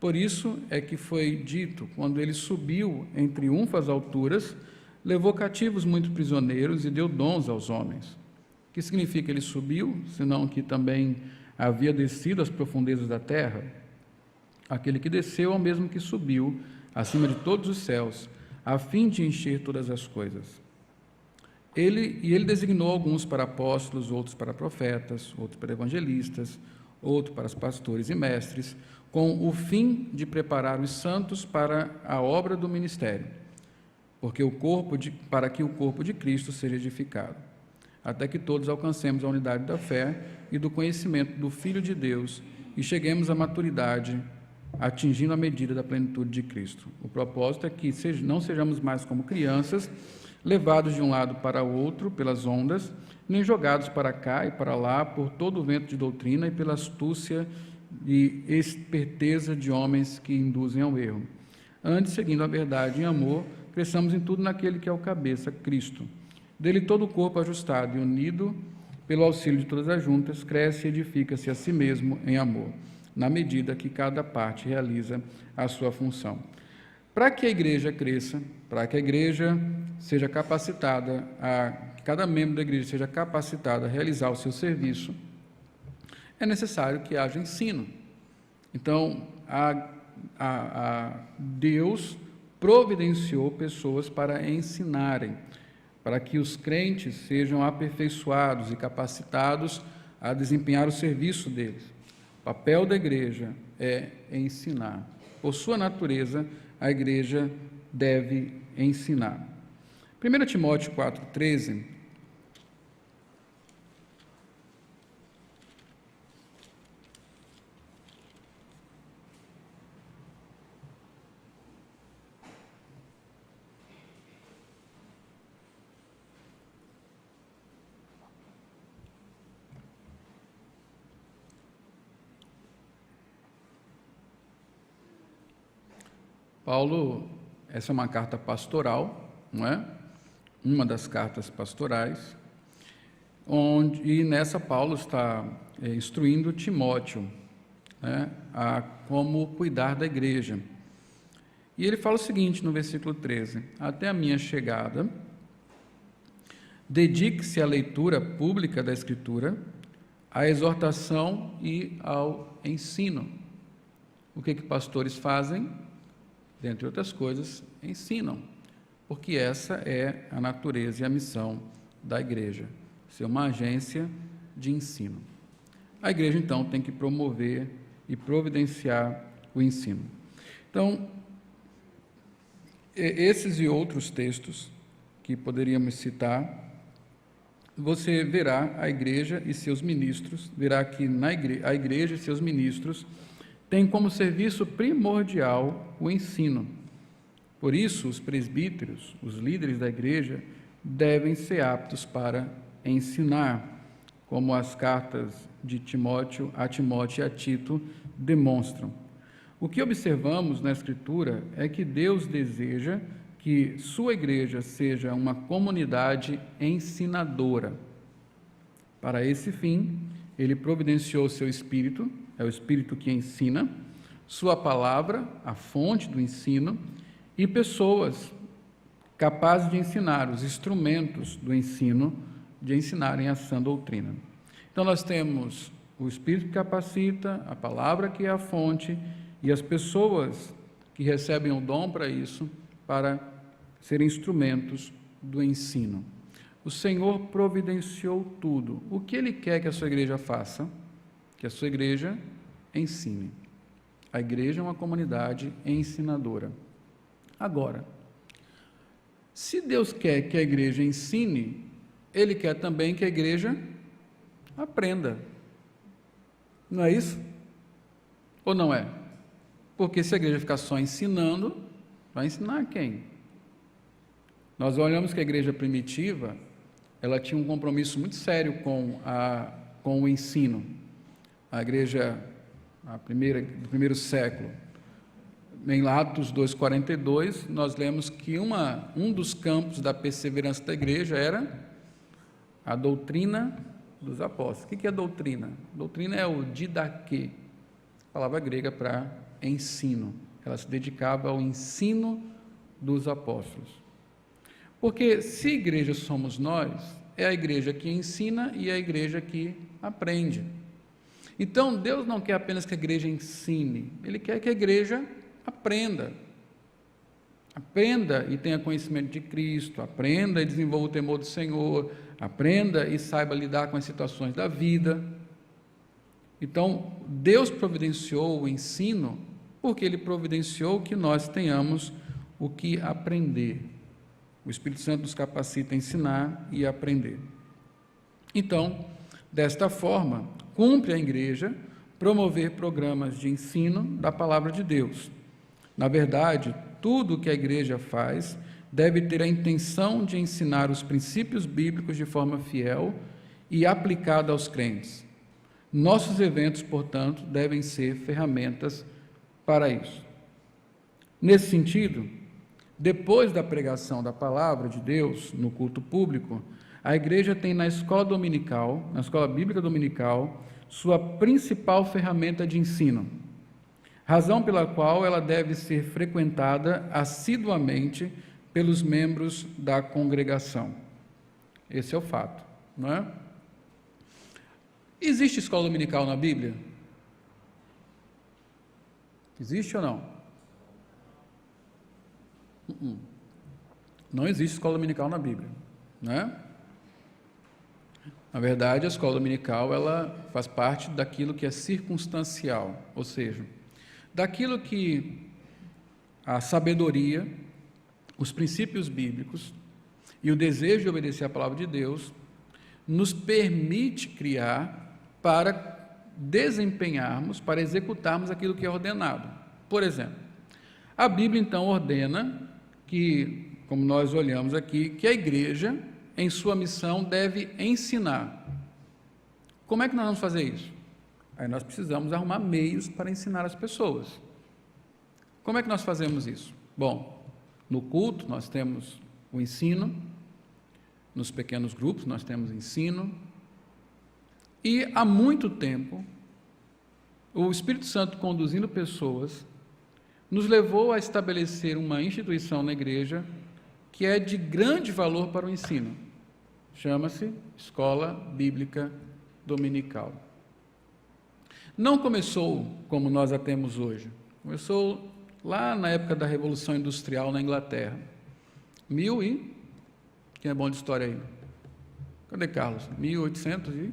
Por isso é que foi dito, quando ele subiu em triunfo às alturas, levou cativos muitos prisioneiros e deu dons aos homens. O que significa ele subiu, senão que também havia descido às profundezas da terra? Aquele que desceu é o mesmo que subiu acima de todos os céus, a fim de encher todas as coisas. Ele designou alguns para apóstolos, outros para profetas, outros para evangelistas, outros para pastores e mestres, com o fim de preparar os santos para a obra do ministério, para que o corpo de Cristo seja edificado, até que todos alcancemos a unidade da fé e do conhecimento do Filho de Deus e cheguemos à maturidade, atingindo a medida da plenitude de Cristo. O propósito é que não sejamos mais como crianças, levados de um lado para o outro pelas ondas, nem jogados para cá e para lá por todo o vento de doutrina e pela astúcia e esperteza de homens que induzem ao erro. Antes, seguindo a verdade em amor, cresçamos em tudo naquele que é o cabeça, Cristo. Dele todo o corpo ajustado e unido pelo auxílio de todas as juntas, cresce e edifica-se a si mesmo em amor, na medida que cada parte realiza a sua função. Para que a igreja cresça, para que a igreja seja capacitada, que cada membro da igreja seja capacitado a realizar o seu serviço, é necessário que haja ensino. Então, Deus providenciou pessoas para ensinarem, para que os crentes sejam aperfeiçoados e capacitados a desempenhar o serviço deles. O papel da igreja é ensinar. Por sua natureza, a igreja deve ensinar. 1 Timóteo 4,13. Paulo, essa é uma carta pastoral, não é? Uma das cartas pastorais, e nessa Paulo está instruindo Timóteo, né, a como cuidar da igreja. E ele fala o seguinte no versículo 13: até a minha chegada, dedique-se à leitura pública da Escritura, à exortação e ao ensino. O que pastores fazem? Dentre outras coisas, ensinam, porque essa é a natureza e a missão da igreja, ser uma agência de ensino. A igreja, então, tem que promover e providenciar o ensino. Então, esses e outros textos que poderíamos citar, você verá a igreja e seus ministros, verá que a igreja e seus ministros têm como serviço primordial o ensino. Por isso, os presbíteros, os líderes da igreja, devem ser aptos para ensinar, como as cartas de Timóteo a Tito demonstram. O que observamos na Escritura é que Deus deseja que sua igreja seja uma comunidade ensinadora. Para esse fim, ele providenciou seu Espírito, é o Espírito que ensina, sua palavra, a fonte do ensino, e pessoas capazes de ensinar, os instrumentos do ensino, de ensinarem a sã doutrina. Então, nós temos o Espírito que capacita, a palavra que é a fonte, e as pessoas que recebem o dom para isso, para serem instrumentos do ensino. O Senhor providenciou tudo. O que Ele quer que a sua igreja faça? Que a sua igreja ensine. A igreja é uma comunidade ensinadora. Agora, se Deus quer que a igreja ensine, Ele quer também que a igreja aprenda. Não é isso? Ou não é? Porque se a igreja ficar só ensinando, vai ensinar quem? Nós olhamos que a igreja primitiva, ela tinha um compromisso muito sério com o ensino. A igreja do primeiro século. Em Atos 2,42, nós lemos que um dos campos da perseverança da igreja era a doutrina dos apóstolos. O que é doutrina? Doutrina é o didaquê, palavra grega para ensino. Ela se dedicava ao ensino dos apóstolos. Porque se igreja somos nós, é a igreja que ensina e é a igreja que aprende. Então, Deus não quer apenas que a igreja ensine, Ele quer que a igreja aprenda. Aprenda e tenha conhecimento de Cristo, aprenda e desenvolva o temor do Senhor, aprenda e saiba lidar com as situações da vida. Então, Deus providenciou o ensino, porque Ele providenciou que nós tenhamos o que aprender. O Espírito Santo nos capacita a ensinar e aprender. Então, desta forma, cumpre a igreja promover programas de ensino da palavra de Deus. Na verdade, tudo o que a igreja faz deve ter a intenção de ensinar os princípios bíblicos de forma fiel e aplicada aos crentes. Nossos eventos, portanto, devem ser ferramentas para isso. Nesse sentido, depois da pregação da palavra de Deus no culto público, a igreja tem na escola dominical, na escola bíblica dominical, sua principal ferramenta de ensino, razão pela qual ela deve ser frequentada assiduamente pelos membros da congregação. Esse é o fato, não é? Existe escola dominical na Bíblia? Existe ou não? Não existe escola dominical na Bíblia, né? Na verdade, a escola dominical ela faz parte daquilo que é circunstancial, ou seja, daquilo que a sabedoria, os princípios bíblicos e o desejo de obedecer à palavra de Deus nos permite criar para desempenharmos, para executarmos aquilo que é ordenado. Por exemplo, a Bíblia então ordena que, como nós olhamos aqui, que a igreja, em sua missão, deve ensinar. Como é que nós vamos fazer isso? Aí nós precisamos arrumar meios para ensinar as pessoas. Como é que nós fazemos isso? Bom, no culto nós temos o ensino, nos pequenos grupos nós temos ensino, e há muito tempo, o Espírito Santo conduzindo pessoas, nos levou a estabelecer uma instituição na igreja que é de grande valor para o ensino. Chama-se Escola Bíblica Dominical. Não começou como nós a temos hoje. Começou lá na época da Revolução Industrial na Inglaterra. Quem é bom de história aí? Cadê Carlos? 1800 e...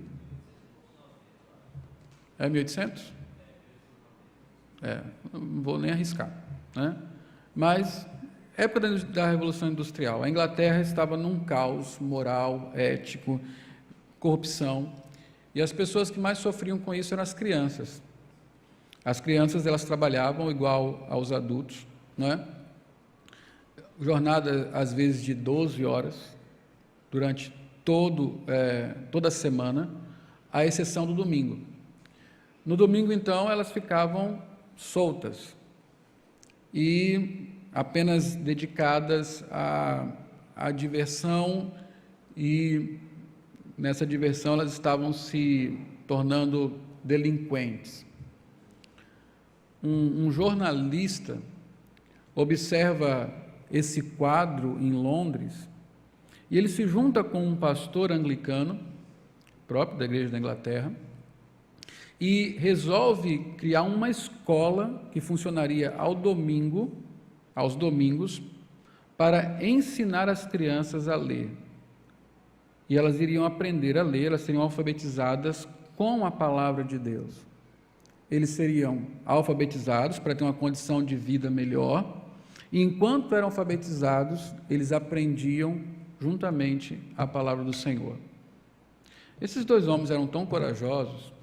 É 1800? Não vou nem arriscar, né? Mas, época da Revolução Industrial, a Inglaterra estava num caos moral, ético, corrupção, e as pessoas que mais sofriam com isso eram as crianças. As crianças, elas trabalhavam igual aos adultos, né? Jornada, às vezes, de 12 horas, durante toda a semana, à exceção do domingo. No domingo, então, elas ficavam soltas e apenas dedicadas à diversão, e nessa diversão elas estavam se tornando delinquentes. Um jornalista observa esse quadro em Londres e ele se junta com um pastor anglicano, próprio da igreja da Inglaterra, e resolve criar uma escola que funcionaria aos domingos, para ensinar as crianças a ler. E elas iriam aprender a ler, elas seriam alfabetizadas com a palavra de Deus. Eles seriam alfabetizados para ter uma condição de vida melhor, e enquanto eram alfabetizados, eles aprendiam juntamente a palavra do Senhor. Esses dois homens eram tão corajosos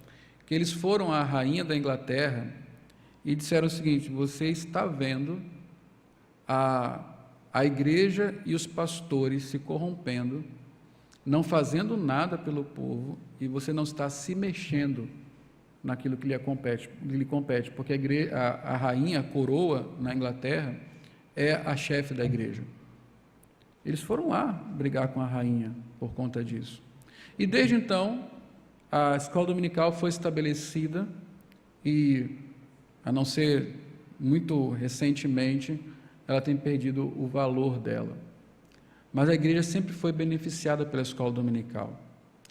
que eles foram à rainha da Inglaterra e disseram o seguinte: você está vendo a igreja e os pastores se corrompendo, não fazendo nada pelo povo, e você não está se mexendo naquilo que lhe compete, porque a rainha, a coroa na Inglaterra, é a chefe da igreja. Eles foram lá brigar com a rainha por conta disso. E desde então, a escola dominical foi estabelecida e, a não ser muito recentemente, ela tem perdido o valor dela. Mas a igreja sempre foi beneficiada pela escola dominical.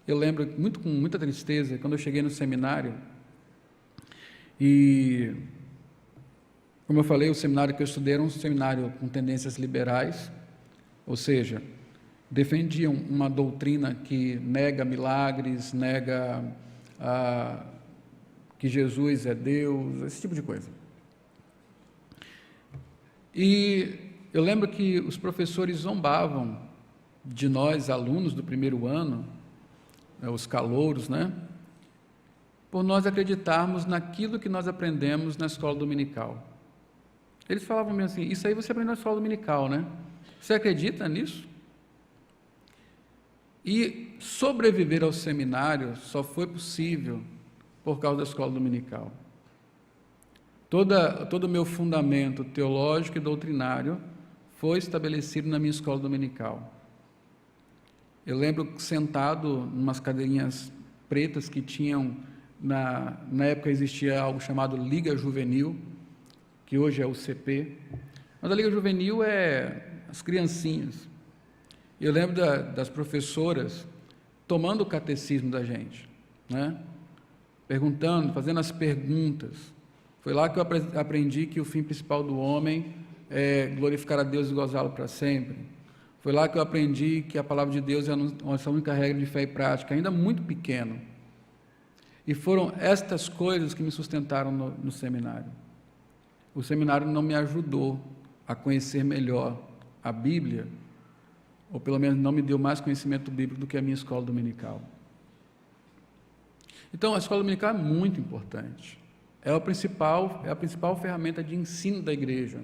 Eu lembro com muita tristeza, quando eu cheguei no seminário, E, como eu falei, o seminário que eu estudei era um seminário com tendências liberais, ou seja, defendiam uma doutrina que nega milagres, nega que Jesus é Deus, esse tipo de coisa. E eu lembro que os professores zombavam de nós, alunos do primeiro ano, os calouros, né? Por nós acreditarmos naquilo que nós aprendemos na escola dominical. Eles falavam mesmo assim, isso aí você aprendeu na escola dominical, né? Você acredita nisso? E sobreviver ao seminário só foi possível por causa da escola dominical. Todo o meu fundamento teológico e doutrinário foi estabelecido na minha escola dominical. Eu lembro sentado em umas cadeirinhas pretas que tinham, na época existia algo chamado Liga Juvenil, que hoje é o CP, mas a Liga Juvenil é as criancinhas. Eu lembro das professoras tomando o catecismo da gente, né? Perguntando, fazendo as perguntas. Foi lá que eu aprendi que o fim principal do homem é glorificar a Deus e gozá-lo para sempre. Foi lá que eu aprendi que a palavra de Deus é a nossa única regra de fé e prática, ainda muito pequeno. E foram estas coisas que me sustentaram no seminário. O seminário não me ajudou a conhecer melhor a Bíblia, ou pelo menos não me deu mais conhecimento bíblico do que a minha escola dominical. Então, a escola dominical é muito importante. É a principal ferramenta de ensino da igreja.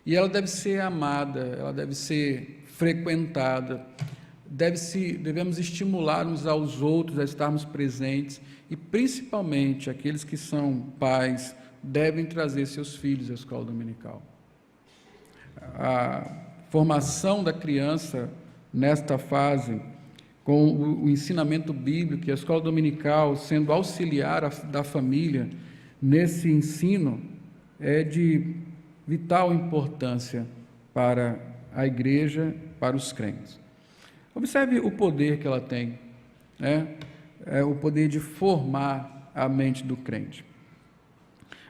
E ela deve ser amada, ela deve ser frequentada, devemos estimular uns aos outros a estarmos presentes, e principalmente aqueles que são pais devem trazer seus filhos à escola dominical. A formação da criança nesta fase, com o ensinamento bíblico e a escola dominical sendo auxiliar da família nesse ensino, é de vital importância para a igreja, para os crentes. Observe o poder que ela tem, né? É o poder de formar a mente do crente.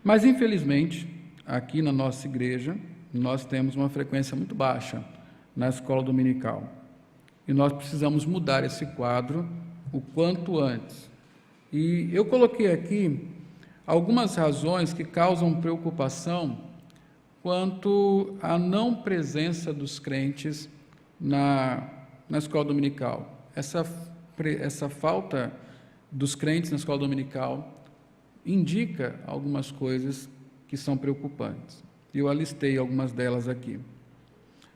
Mas, infelizmente, aqui na nossa igreja, nós temos uma frequência muito baixa na escola dominical. E nós precisamos mudar esse quadro o quanto antes. E eu coloquei aqui algumas razões que causam preocupação quanto à não presença dos crentes na escola dominical. Essa falta dos crentes na escola dominical indica algumas coisas que são preocupantes. Eu alistei algumas delas aqui.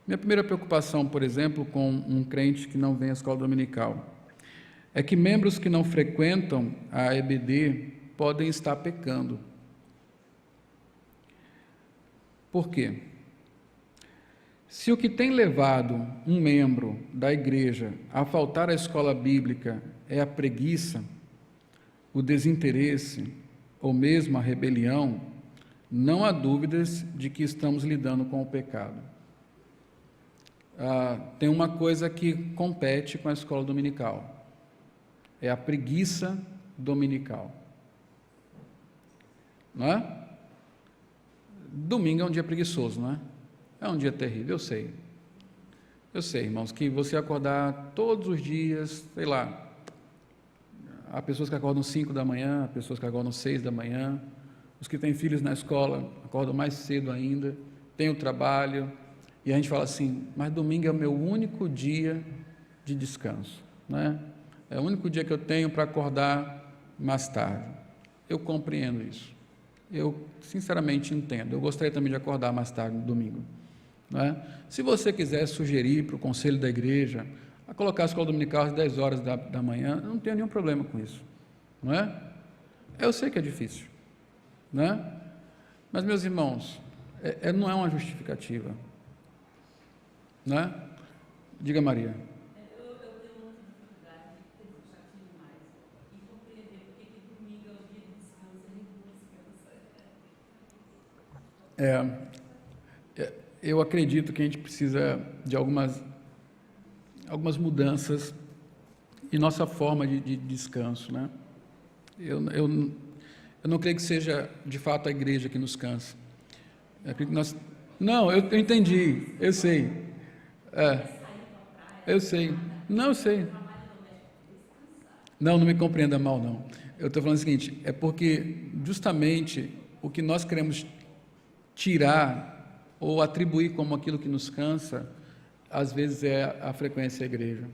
Minha primeira preocupação, por exemplo, com um crente que não vem à escola dominical, é que membros que não frequentam a EBD podem estar pecando. Por quê? Se o que tem levado um membro da igreja a faltar à escola bíblica é a preguiça, o desinteresse ou mesmo a rebelião, não há dúvidas de que estamos lidando com o pecado. Tem uma coisa que compete com a escola dominical, é a preguiça dominical. Não é? Domingo é um dia preguiçoso, não é? É um dia terrível, eu sei. Eu sei, irmãos, que você acordar todos os dias, sei lá, há pessoas que acordam 5 da manhã, há pessoas que acordam 6 da manhã, os que têm filhos na escola acordam mais cedo ainda, tem o trabalho, e a gente fala assim, mas domingo é o meu único dia de descanso, né? É o único dia que eu tenho para acordar mais tarde. Eu compreendo isso. Eu, sinceramente, entendo. Eu gostaria também de acordar mais tarde no domingo, não é? Se você quiser sugerir para o conselho da igreja a colocar a escola dominical às 10 horas da manhã, eu não tenho nenhum problema com isso, não é? Eu sei que é difícil, não é? Mas, meus irmãos, não é uma justificativa, não é? Diga, Maria. Eu tenho muita dificuldade de ter puxativo mais e compreender porque que domingo é o dia de descanso e a gente não descansa. Eu acredito que a gente precisa de algumas mudanças em nossa forma de descanso, né? Eu Eu não creio que seja, de fato, a igreja que nos cansa. Eu creio que nós... Não, eu entendi, eu sei. Eu sei. Não, eu sei. Não, não me compreenda mal, não. Eu estou falando o seguinte, é porque justamente o que nós queremos tirar ou atribuir como aquilo que nos cansa, às vezes é a frequência à igreja.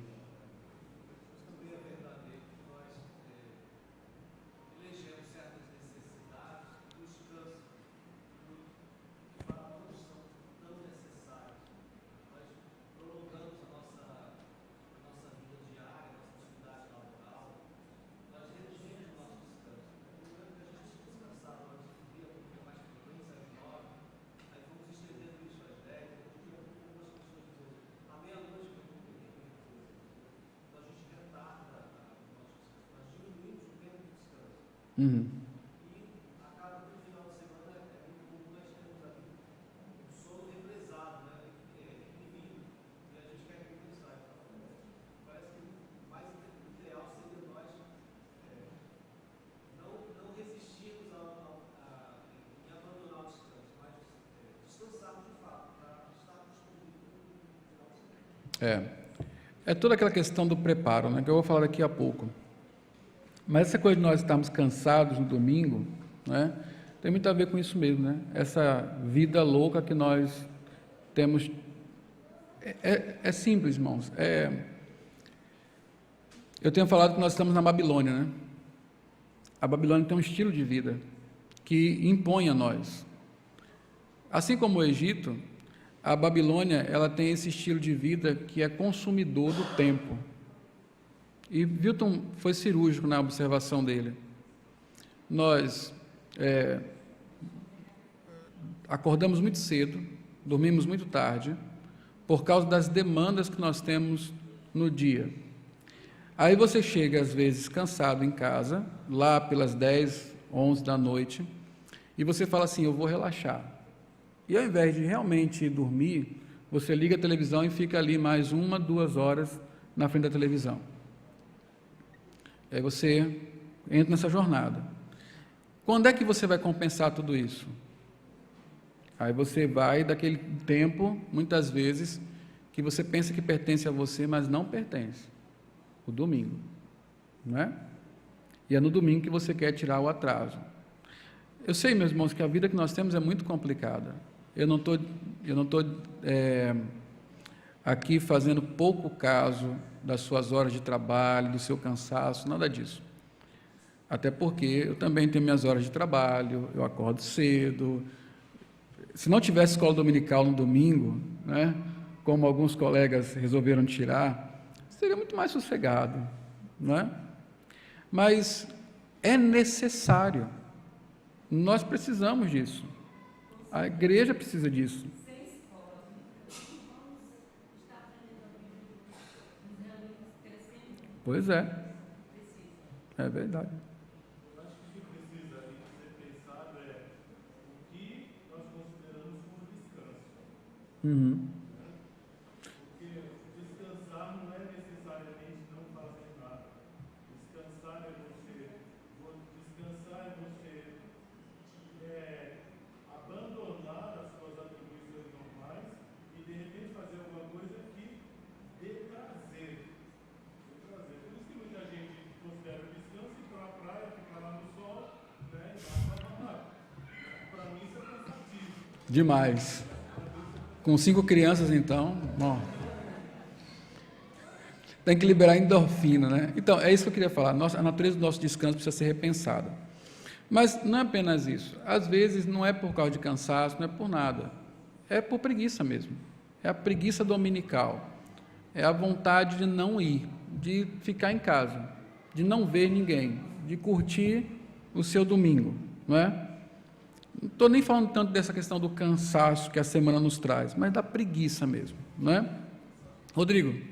Uhum. É toda aquela questão do preparo, né, que eu vou falar daqui a pouco. Mas essa coisa de nós estarmos cansados no domingo, né, tem muito a ver com isso mesmo, né? Essa vida louca que nós temos. É simples, irmãos. Eu tenho falado que nós estamos na Babilônia, né? A Babilônia tem um estilo de vida que impõe a nós. Assim como o Egito, a Babilônia, ela tem esse estilo de vida que é consumidor do tempo. E Wilton foi cirúrgico na observação dele. Nós acordamos muito cedo, dormimos muito tarde, por causa das demandas que nós temos no dia. Aí você chega, às vezes, cansado em casa, lá pelas 10, 11 da noite, e você fala assim, eu vou relaxar. E ao invés de realmente dormir, você liga a televisão e fica ali mais 1, 2 horas na frente da televisão. Aí você entra nessa jornada. Quando é que você vai compensar tudo isso? Aí você vai daquele tempo, muitas vezes, que você pensa que pertence a você, mas não pertence. O domingo, não é? E é no domingo que você quer tirar o atraso. Eu sei, meus irmãos, que a vida que nós temos é muito complicada. Eu não estou aqui fazendo pouco caso das suas horas de trabalho, do seu cansaço, nada disso. Até porque eu também tenho minhas horas de trabalho, eu acordo cedo. Se não tivesse escola dominical no domingo, né, como alguns colegas resolveram tirar, seria muito mais sossegado, não é? Mas é necessário. Nós precisamos disso. A igreja precisa disso. Pois é. É verdade. Eu acho que o que precisa ser pensado é o que nós consideramos como descanso. Uhum. Porque descansar não é necessariamente não fazer nada. Descansar é você abandonar as suas atribuições normais e de repente fazer alguma coisa que dê prazer. Por isso que muita gente considera descanso ir para a praia, ficar lá no sol, né, e lá para mim isso é cansativo. Demais. Com 5 crianças, então, bom, tem que liberar endorfina, né? Então, é isso que eu queria falar. A natureza do nosso descanso precisa ser repensada. Mas não é apenas isso. Às vezes não é por causa de cansaço, não é por nada. É por preguiça mesmo. É a preguiça dominical. É a vontade de não ir, de ficar em casa, de não ver ninguém, de curtir o seu domingo, não é? Não estou nem falando tanto dessa questão do cansaço que a semana nos traz, mas da preguiça mesmo, não é? Rodrigo.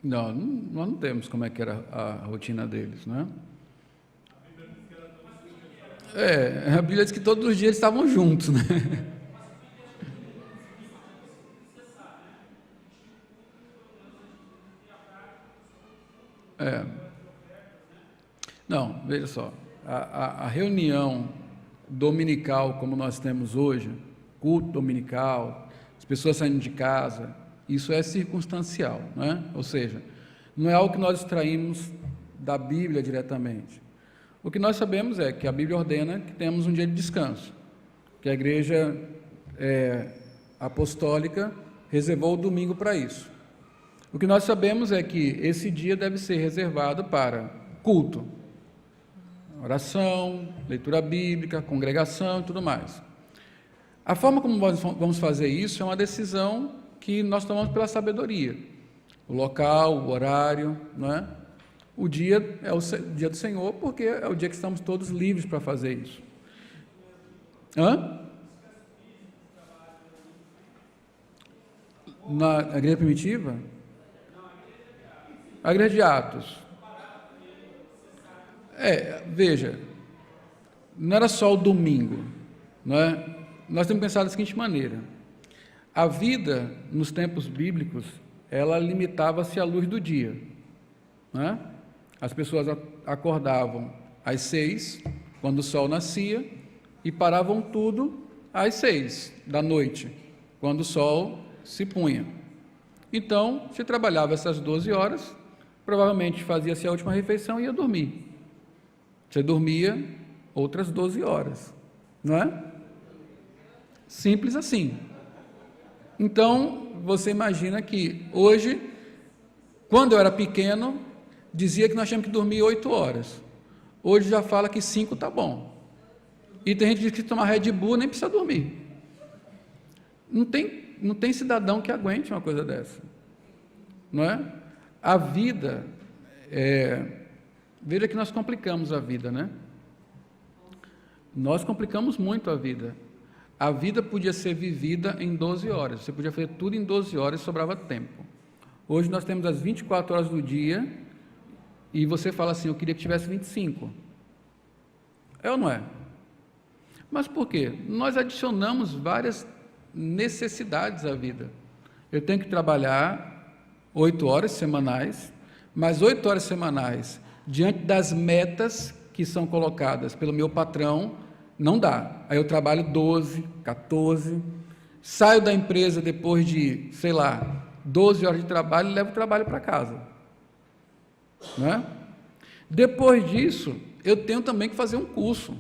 Não, nós não temos como é que era a rotina deles, né? A Bíblia diz que todos os dias eles estavam juntos, né? Não, veja só, a reunião dominical como nós temos hoje, culto dominical, as pessoas saindo de casa, isso é circunstancial, né? Ou seja, não é algo que nós extraímos da Bíblia diretamente. O que nós sabemos é que a Bíblia ordena que temos um dia de descanso, que a igreja apostólica reservou o domingo para isso. O que nós sabemos é que esse dia deve ser reservado para culto, oração, leitura bíblica, congregação e tudo mais. A forma como nós vamos fazer isso é uma decisão que nós tomamos pela sabedoria. O local, o horário, não é? O dia é o dia do Senhor, porque é o dia que estamos todos livres para fazer isso. Na igreja primitiva? A igreja de Atos. Veja, não era só o domingo, não é? Nós temos que pensar da seguinte maneira: a vida nos tempos bíblicos, ela limitava-se à luz do dia, não é? As pessoas acordavam às 6, quando o sol nascia, e paravam tudo às 6 da noite, quando o sol se punha. Então, se trabalhava essas 12 horas, provavelmente fazia-se a última refeição e ia dormir. Você dormia outras 12 horas, não é? Simples assim. Então, você imagina que hoje, quando eu era pequeno, dizia que nós tínhamos que dormir 8 horas. Hoje já fala que 5 está bom. E tem gente que diz que tomar Red Bull nem precisa dormir. Não tem cidadão que aguente uma coisa dessa, não é? A vida, veja que nós complicamos a vida, né? Nós complicamos muito a vida. A vida podia ser vivida em 12 horas, você podia fazer tudo em 12 horas e sobrava tempo. Hoje nós temos as 24 horas do dia e você fala assim, eu queria que tivesse 25. É ou não é? Mas por quê? Nós adicionamos várias necessidades à vida. Eu tenho que trabalhar 8 horas semanais, mas 8 horas semanais, diante das metas que são colocadas pelo meu patrão, não dá. Aí eu trabalho 12, 14, saio da empresa depois de, 12 horas de trabalho e levo o trabalho para casa. Não é? Depois disso, eu tenho também que fazer um curso.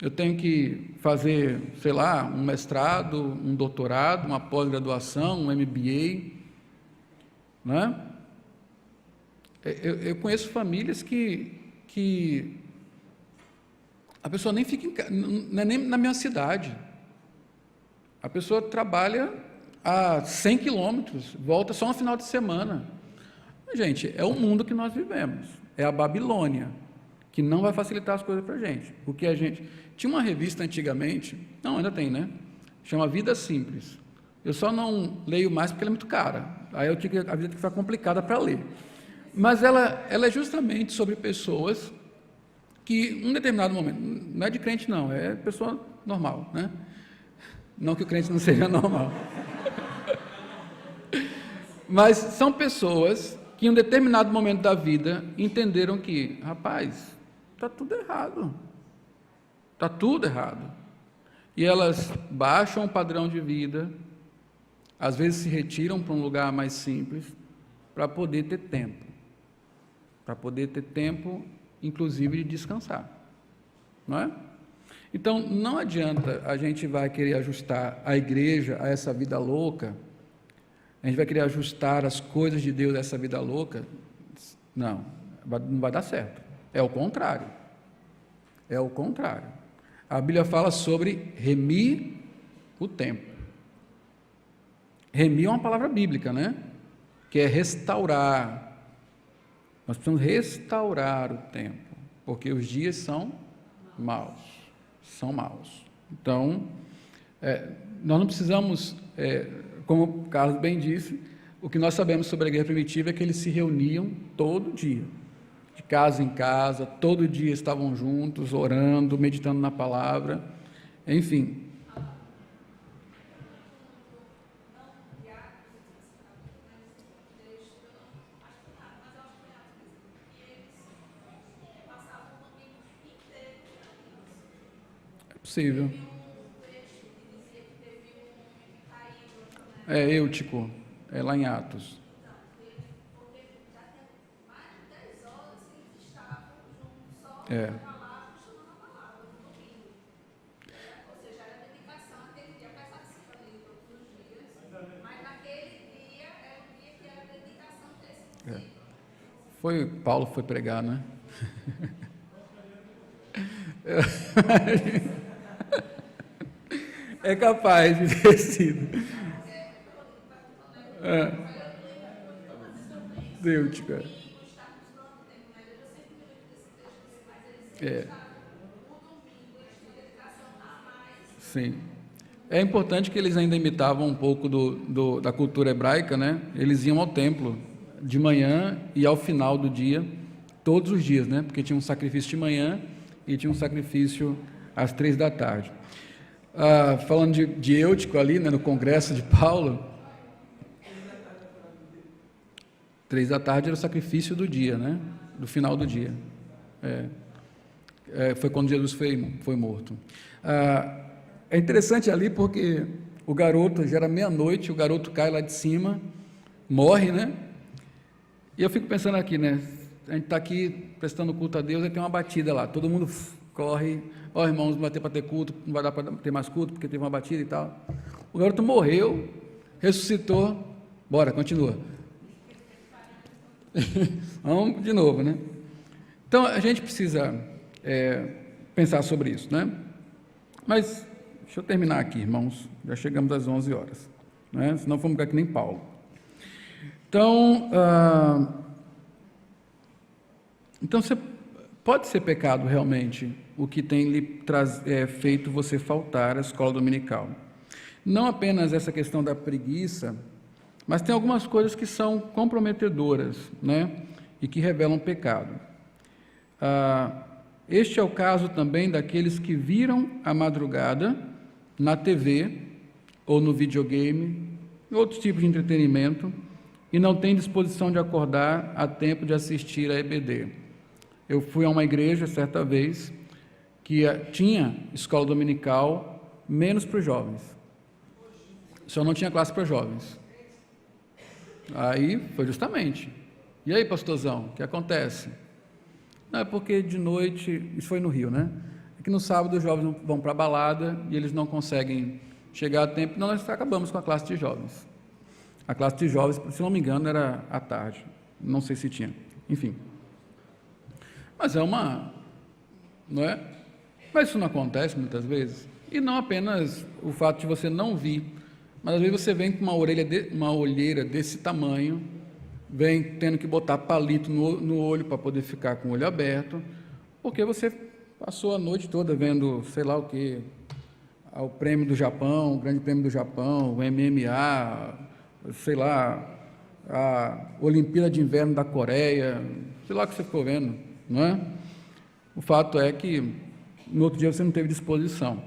Eu tenho que fazer, um mestrado, um doutorado, uma pós-graduação, um MBA. Não é? Eu conheço famílias que a pessoa nem fica em casa, não é nem na minha cidade. A pessoa trabalha a 100 quilômetros, volta só no final de semana. Gente, é o mundo que nós vivemos, é a Babilônia, que não vai facilitar as coisas para a gente. Porque a gente... Tinha uma revista antigamente, não, ainda tem, né? Chama Vida Simples. Eu só não leio mais porque ela é muito cara. Aí a vida tem que ficar complicada para ler. Mas ela é justamente sobre pessoas que, em um determinado momento, não é de crente não, é pessoa normal, né? Não que o crente não seja normal. Mas são pessoas que, em um determinado momento da vida, entenderam que, rapaz, está tudo errado. Está tudo errado. E elas baixam o padrão de vida, às vezes se retiram para um lugar mais simples, para poder ter tempo. Para poder ter tempo, inclusive, de descansar. Não é? Então, não adianta a gente vai querer ajustar a igreja a essa vida louca, a gente vai querer ajustar as coisas de Deus a essa vida louca. Não vai dar certo. É o contrário. É o contrário. A Bíblia fala sobre remir o tempo. Remir é uma palavra bíblica, né? Que é restaurar. Nós precisamos restaurar o tempo, porque os dias são maus. São maus. Então, nós não precisamos, como o Carlos bem disse, O que nós sabemos sobre a igreja primitiva é que eles se reuniam todo dia, de casa em casa, todo dia estavam juntos, orando, meditando na palavra, enfim. É possível. É Eutico, é lá em Atos. É. Paulo foi pregar, né? É capaz de ter sido. Eutico. Sim. É importante que eles ainda imitavam um pouco da cultura hebraica, né? Eles iam ao templo de manhã e ao final do dia, todos os dias, né? Porque tinha um sacrifício de manhã e tinha um sacrifício às 3 da tarde. Falando de Eutico ali, né, no congresso de Paulo, 3 da tarde era o sacrifício do dia, né? Do final do dia. Foi quando Jesus foi morto. É interessante ali porque o garoto, já era meia-noite, o garoto cai lá de cima, morre, né? E eu fico pensando aqui, né? A gente está aqui prestando culto a Deus e tem uma batida lá, todo mundo corre, irmãos, não vai ter para ter culto, não vai dar para ter mais culto porque teve uma batida e tal. O garoto morreu, ressuscitou, bora, continua. Vamos de novo, né? Então a gente precisa pensar sobre isso, né? Mas deixa eu terminar aqui, irmãos, já chegamos às 11 horas, né? Senão vamos ficar que nem Paulo. Então, pode ser pecado realmente o que tem lhe feito você faltar à escola dominical. Não apenas essa questão da preguiça, mas tem algumas coisas que são comprometedoras, né? E que revelam pecado. Este é o caso também daqueles que viram a madrugada na TV ou no videogame, outros tipos de entretenimento, e não têm disposição de acordar a tempo de assistir a EBD. Eu fui a uma igreja certa vez que tinha escola dominical menos para os jovens. Só não tinha classe para jovens. Aí foi justamente. E aí, pastorzão, o que acontece? Não, é porque de noite, isso foi no Rio, né? É que no sábado os jovens vão para a balada e eles não conseguem chegar a tempo, então nós acabamos com a classe de jovens. A classe de jovens, se não me engano, era à tarde. Não sei se tinha. Enfim. Mas não é? Mas isso não acontece muitas vezes. E não apenas o fato de você não vir, mas às vezes você vem com uma olheira desse tamanho, vem tendo que botar palito no olho para poder ficar com o olho aberto, porque você passou a noite toda vendo, sei lá o quê, o prêmio do Japão, o grande prêmio do Japão, o MMA, sei lá, a Olimpíada de Inverno da Coreia, sei lá o que você ficou vendo, não é? O fato é que no outro dia você não teve disposição,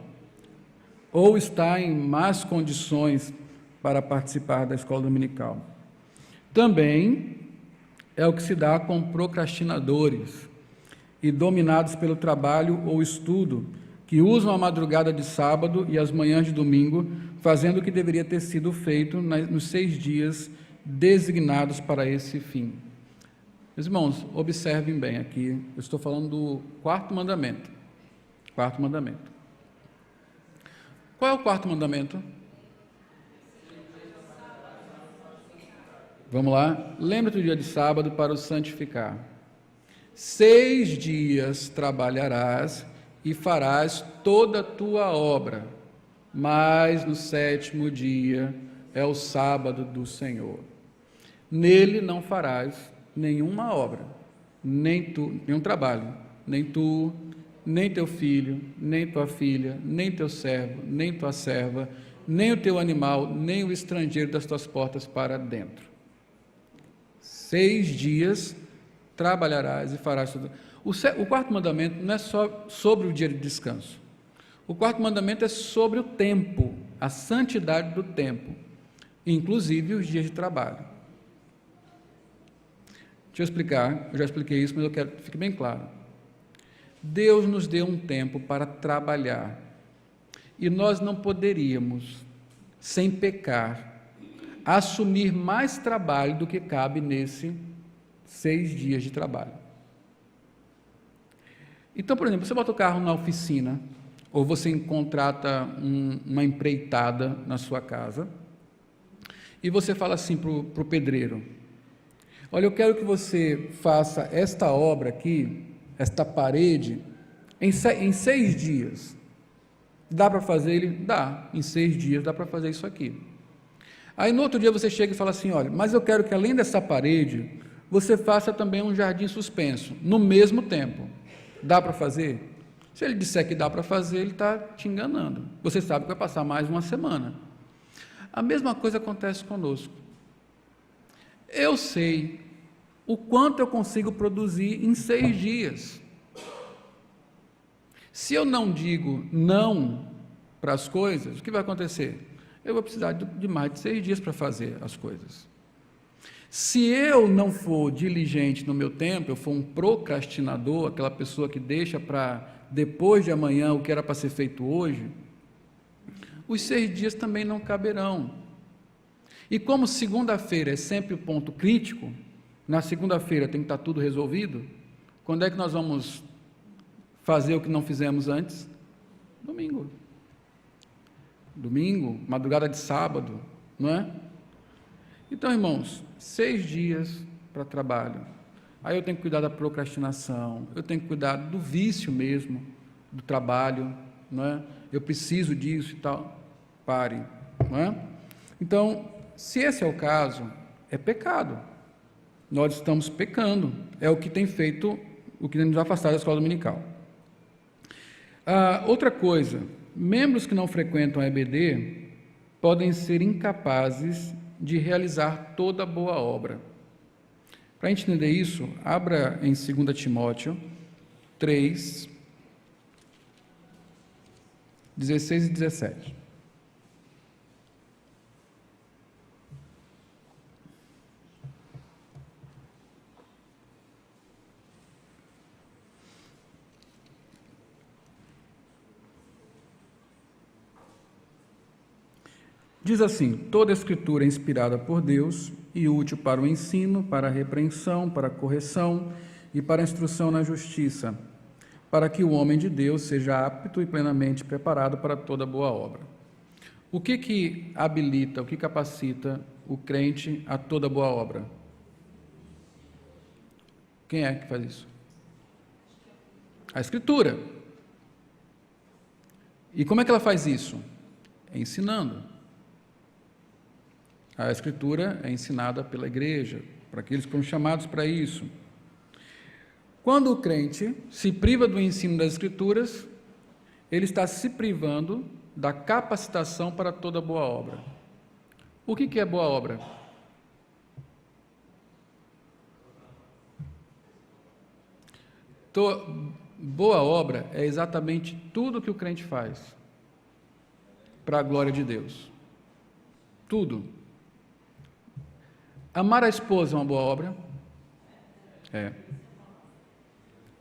ou está em más condições para participar da escola dominical. Também é o que se dá com procrastinadores e dominados pelo trabalho ou estudo, que usam a madrugada de sábado e as manhãs de domingo, fazendo o que deveria ter sido feito nos 6 dias designados para esse fim. Meus irmãos, observem bem aqui, eu estou falando do 4º mandamento. 4º mandamento. Qual é o 4º mandamento? Vamos lá? Lembra-te do dia de sábado para o santificar. 6 dias trabalharás e farás toda a tua obra, mas no 7º dia é o sábado do Senhor. Nele não farás nenhuma obra, nenhum trabalho, nem tu, nem teu filho, nem tua filha, nem teu servo, nem tua serva, nem o teu animal, nem o estrangeiro das tuas portas para dentro. 6 dias trabalharás e farás tudo. O quarto mandamento não é só sobre o dia de descanso. O quarto mandamento é sobre o tempo, a santidade do tempo, inclusive os dias de trabalho. Deixa eu explicar, eu já expliquei isso, mas eu quero que fique bem claro. Deus nos deu um tempo para trabalhar, e nós não poderíamos, sem pecar, assumir mais trabalho do que cabe nesse 6 dias de trabalho. Então, por exemplo, você bota o carro na oficina, ou você contrata uma empreitada na sua casa, e você fala assim para o pedreiro: olha, eu quero que você faça esta obra aqui, esta parede, em 6 dias. Dá para fazer? Ele dá, em 6 dias dá para fazer isso aqui. Aí no outro dia você chega e fala assim: olha, mas eu quero que além dessa parede, você faça também um jardim suspenso, no mesmo tempo. Dá para fazer? Se ele disser que dá para fazer, ele está te enganando. Você sabe que vai passar mais uma semana. A mesma coisa acontece conosco. Eu sei o quanto eu consigo produzir em 6 dias. Se eu não digo não para as coisas, o que vai acontecer? Eu vou precisar de mais de 6 dias para fazer as coisas. Se eu não for diligente no meu tempo, eu for um procrastinador, aquela pessoa que deixa para depois de amanhã o que era para ser feito hoje, os 6 dias também não caberão. E como segunda-feira é sempre o ponto crítico, na segunda-feira tem que estar tudo resolvido, quando é que nós vamos fazer o que não fizemos antes? Domingo. Domingo, madrugada de sábado, não é? Então, irmãos, 6 dias para trabalho. Aí eu tenho que cuidar da procrastinação, eu tenho que cuidar do vício mesmo, do trabalho, não é? Eu preciso disso e tal. Pare, não é? Então, se esse é o caso, é pecado. Nós estamos pecando. É o que tem feito, o que tem nos afastado da escola dominical. Outra coisa, membros que não frequentam a EBD podem ser incapazes de realizar toda boa obra. Para a gente entender isso, abra em 2 Timóteo 3, 16 e 17. Diz assim: toda a Escritura é inspirada por Deus e útil para o ensino, para a repreensão, para a correção e para a instrução na justiça, para que o homem de Deus seja apto e plenamente preparado para toda boa obra. O que habilita, o que capacita o crente a toda boa obra? Quem é que faz isso? A Escritura. E como é que ela faz isso? Ensinando. A Escritura é ensinada pela igreja, para aqueles que foram chamados para isso. Quando o crente se priva do ensino das Escrituras, ele está se privando da capacitação para toda boa obra. O que é boa obra? Boa obra é exatamente tudo que o crente faz para a glória de Deus. Tudo. Amar a esposa é uma boa obra? É.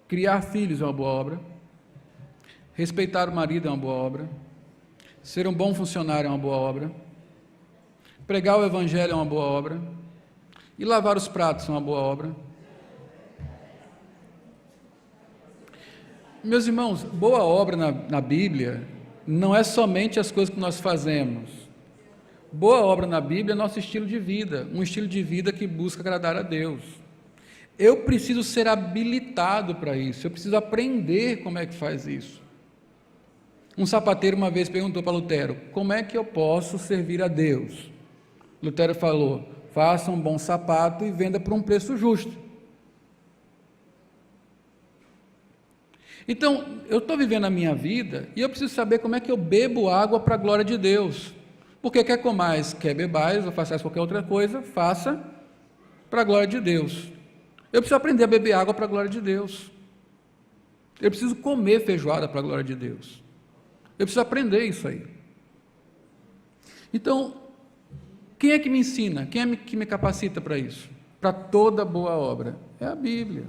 Criar filhos é uma boa obra. Respeitar o marido é uma boa obra. Ser um bom funcionário é uma boa obra. Pregar o evangelho é uma boa obra. E lavar os pratos é uma boa obra. Meus irmãos, boa obra na Bíblia não é somente as coisas que nós fazemos. Boa obra na Bíblia é nosso estilo de vida, um estilo de vida que busca agradar a Deus. Eu preciso ser habilitado para isso, eu preciso aprender como é que faz isso. Um sapateiro uma vez perguntou para Lutero: como é que eu posso servir a Deus? Lutero falou: faça um bom sapato e venda por um preço justo. Então, eu estou vivendo a minha vida e eu preciso saber como é que eu bebo água para a glória de Deus. Porque quer comais, quer bebais, ou façais qualquer outra coisa, faça para a glória de Deus. Eu preciso aprender a beber água para a glória de Deus. Eu preciso comer feijoada para a glória de Deus. Eu preciso aprender isso aí. Então, quem é que me ensina? Quem é que me capacita para isso? Para toda boa obra? É a Bíblia.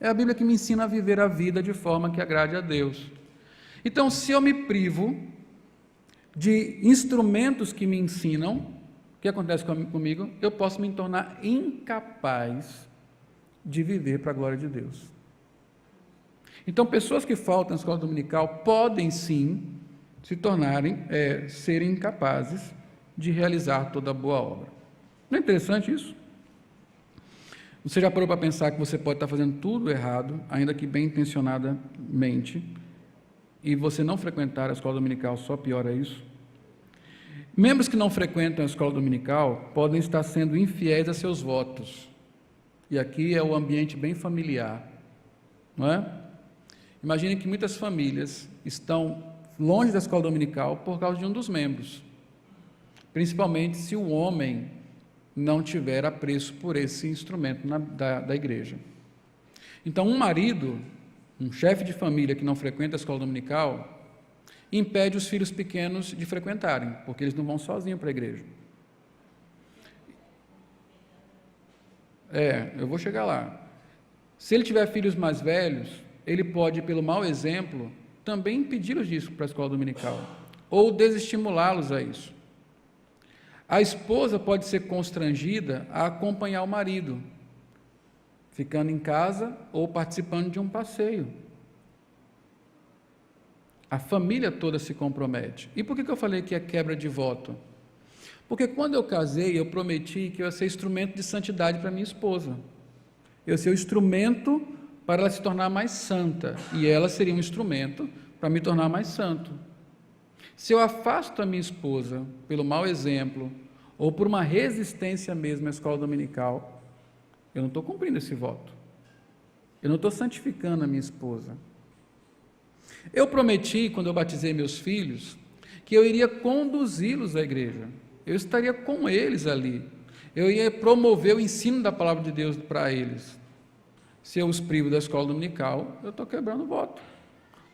É a Bíblia que me ensina a viver a vida de forma que agrade a Deus. Então, se eu me privo de instrumentos que me ensinam, o que acontece comigo? Eu posso me tornar incapaz de viver para a glória de Deus. Então, pessoas que faltam na escola dominical podem sim serem incapazes de realizar toda a boa obra. Não é interessante isso? Você já parou para pensar que você pode estar fazendo tudo errado, ainda que bem intencionadamente, e você não frequentar a escola dominical só piora isso? Membros que não frequentam a escola dominical podem estar sendo infiéis a seus votos. E aqui é o ambiente bem familiar, não é? Imagine que muitas famílias estão longe da escola dominical por causa de um dos membros, principalmente se o homem não tiver apreço por esse instrumento da igreja. Então, um marido, um chefe de família que não frequenta a escola dominical, impede os filhos pequenos de frequentarem, porque eles não vão sozinhos para a igreja. Eu vou chegar lá. Se ele tiver filhos mais velhos, ele pode, pelo mau exemplo, também impedi-los disso para a escola dominical, ou desestimulá-los a isso. A esposa pode ser constrangida a acompanhar o marido, ficando em casa ou participando de um passeio. A família toda se compromete. E por que eu falei que é quebra de voto? Porque quando eu casei, eu prometi que eu ia ser instrumento de santidade para minha esposa. Eu ia ser o instrumento para ela se tornar mais santa, e ela seria um instrumento para me tornar mais santo. Se eu afasto a minha esposa pelo mau exemplo, ou por uma resistência mesmo à escola dominical, eu não estou cumprindo esse voto. Eu não estou santificando a minha esposa. Eu prometi, quando eu batizei meus filhos, que eu iria conduzi-los à igreja. Eu estaria com eles ali. Eu ia promover o ensino da palavra de Deus para eles. Se eu os privo da escola dominical, eu estou quebrando o voto.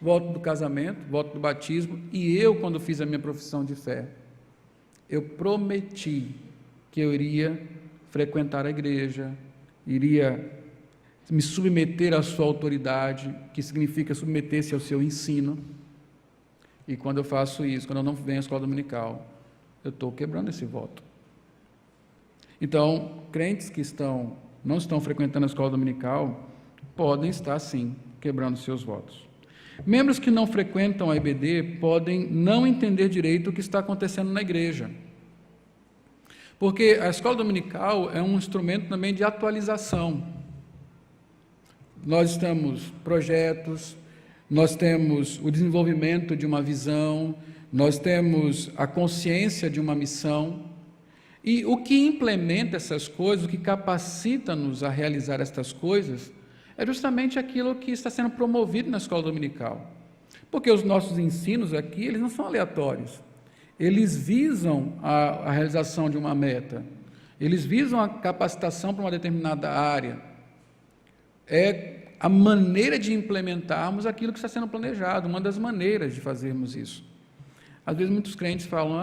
Voto do casamento, voto do batismo, e eu, quando fiz a minha profissão de fé, eu prometi que eu iria frequentar a igreja, iria me submeter à sua autoridade, que significa submeter-se ao seu ensino, e quando eu faço isso, quando eu não venho à escola dominical, eu estou quebrando esse voto. Então, crentes que não estão frequentando a escola dominical, podem estar sim, quebrando seus votos. Membros que não frequentam a IBD podem não entender direito o que está acontecendo na igreja, porque a escola dominical é um instrumento também de atualização. Nós temos projetos, nós temos o desenvolvimento de uma visão, nós temos a consciência de uma missão, e o que implementa essas coisas, o que capacita-nos a realizar estas coisas, é justamente aquilo que está sendo promovido na escola dominical. Porque os nossos ensinos aqui, eles não são aleatórios. Eles visam a realização de uma meta. Eles visam a capacitação para uma determinada área. É a maneira de implementarmos aquilo que está sendo planejado, uma das maneiras de fazermos isso. Às vezes muitos crentes falam,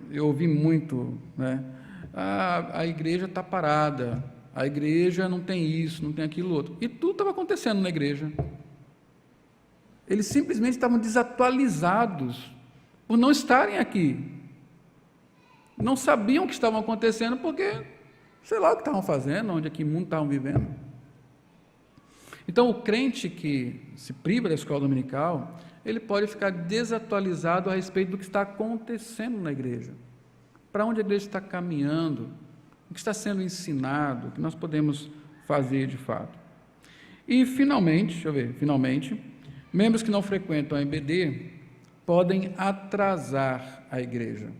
eu ouvi muito, a igreja está parada, a igreja não tem isso, não tem aquilo outro. E tudo estava acontecendo na igreja. Eles simplesmente estavam desatualizados por não estarem aqui. Não sabiam o que estavam acontecendo porque, sei lá o que estavam fazendo, onde é que mundo estavam vivendo. Então, o crente que se priva da escola dominical, ele pode ficar desatualizado a respeito do que está acontecendo na igreja. Para onde a igreja está caminhando, o que está sendo ensinado, o que nós podemos fazer de fato. E, finalmente, membros que não frequentam a IBD podem atrasar a igreja.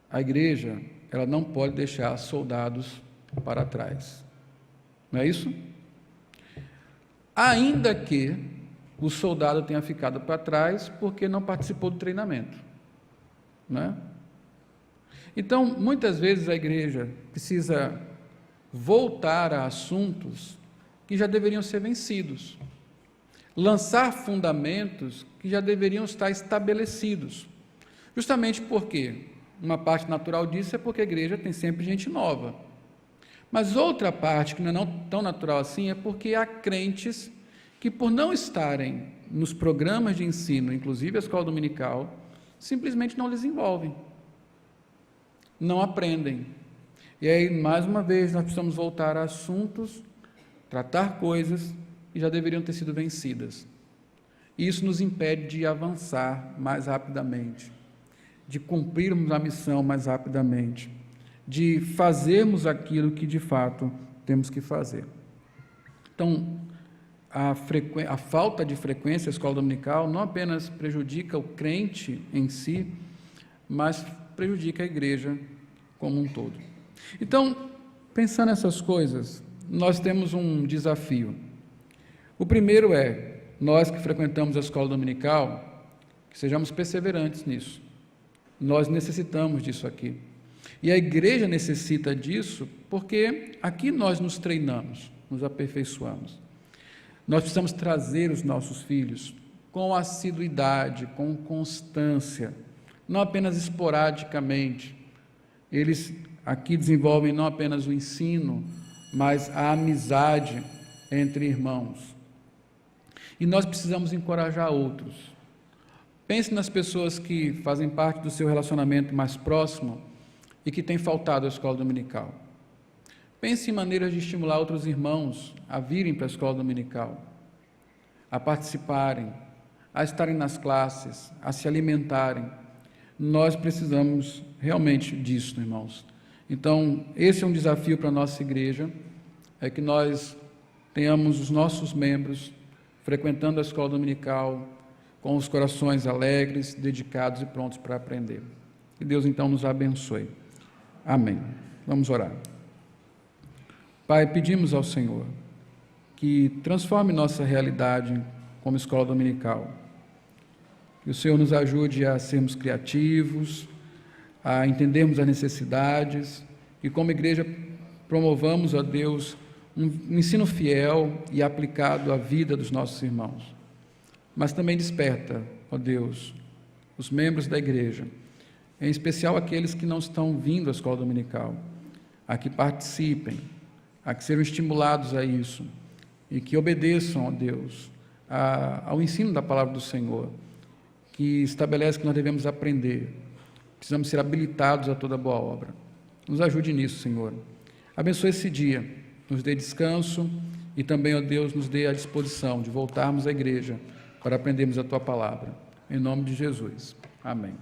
A igreja, ela não pode deixar soldados para trás. Não é isso? Ainda que o soldado tenha ficado para trás porque não participou do treinamento. Não é? Então, muitas vezes a igreja precisa voltar a assuntos que já deveriam ser vencidos, lançar fundamentos que já deveriam estar estabelecidos, justamente porque uma parte natural disso é porque a igreja tem sempre gente nova, mas outra parte que não é tão natural assim é porque há crentes que, por não estarem nos programas de ensino, inclusive a escola dominical, simplesmente não lhes envolvem, não aprendem. E aí, mais uma vez, nós precisamos voltar a assuntos, tratar coisas que já deveriam ter sido vencidas. E isso nos impede de avançar mais rapidamente, de cumprirmos a missão mais rapidamente, de fazermos aquilo que de fato temos que fazer. Então, a falta de frequência à escola dominical não apenas prejudica o crente em si, mas prejudica a igreja como um todo. Então, pensando nessas coisas, nós temos um desafio. O primeiro é, nós que frequentamos a escola dominical, que sejamos perseverantes nisso. Nós necessitamos disso aqui. E a igreja necessita disso porque aqui nós nos treinamos, nos aperfeiçoamos. Nós precisamos trazer os nossos filhos com assiduidade, com constância, não apenas esporadicamente. Eles aqui desenvolvem não apenas o ensino, mas a amizade entre irmãos. E nós precisamos encorajar outros. Pense nas pessoas que fazem parte do seu relacionamento mais próximo e que têm faltado à escola dominical. Pense em maneiras de estimular outros irmãos a virem para a escola dominical, a participarem, a estarem nas classes, a se alimentarem. Nós precisamos realmente disso, irmãos. Então, esse é um desafio para a nossa igreja, é que nós tenhamos os nossos membros frequentando a escola dominical com os corações alegres, dedicados e prontos para aprender. Que Deus, então, nos abençoe. Amém. Vamos orar. Pai, pedimos ao Senhor que transforme nossa realidade como escola dominical. Que o Senhor nos ajude a sermos criativos, a entendermos as necessidades e, como igreja, promovamos, ó Deus, um ensino fiel e aplicado à vida dos nossos irmãos. Mas também desperta, ó Deus, os membros da igreja, em especial aqueles que não estão vindo à escola dominical, a que participem, a que sejam estimulados a isso e que obedeçam, ó Deus, ao ensino da palavra do Senhor, que estabelece que nós devemos aprender, precisamos ser habilitados a toda boa obra. Nos ajude nisso, Senhor. Abençoe esse dia, nos dê descanso e também, ó Deus, nos dê a disposição de voltarmos à igreja para aprendermos a Tua palavra. Em nome de Jesus. Amém.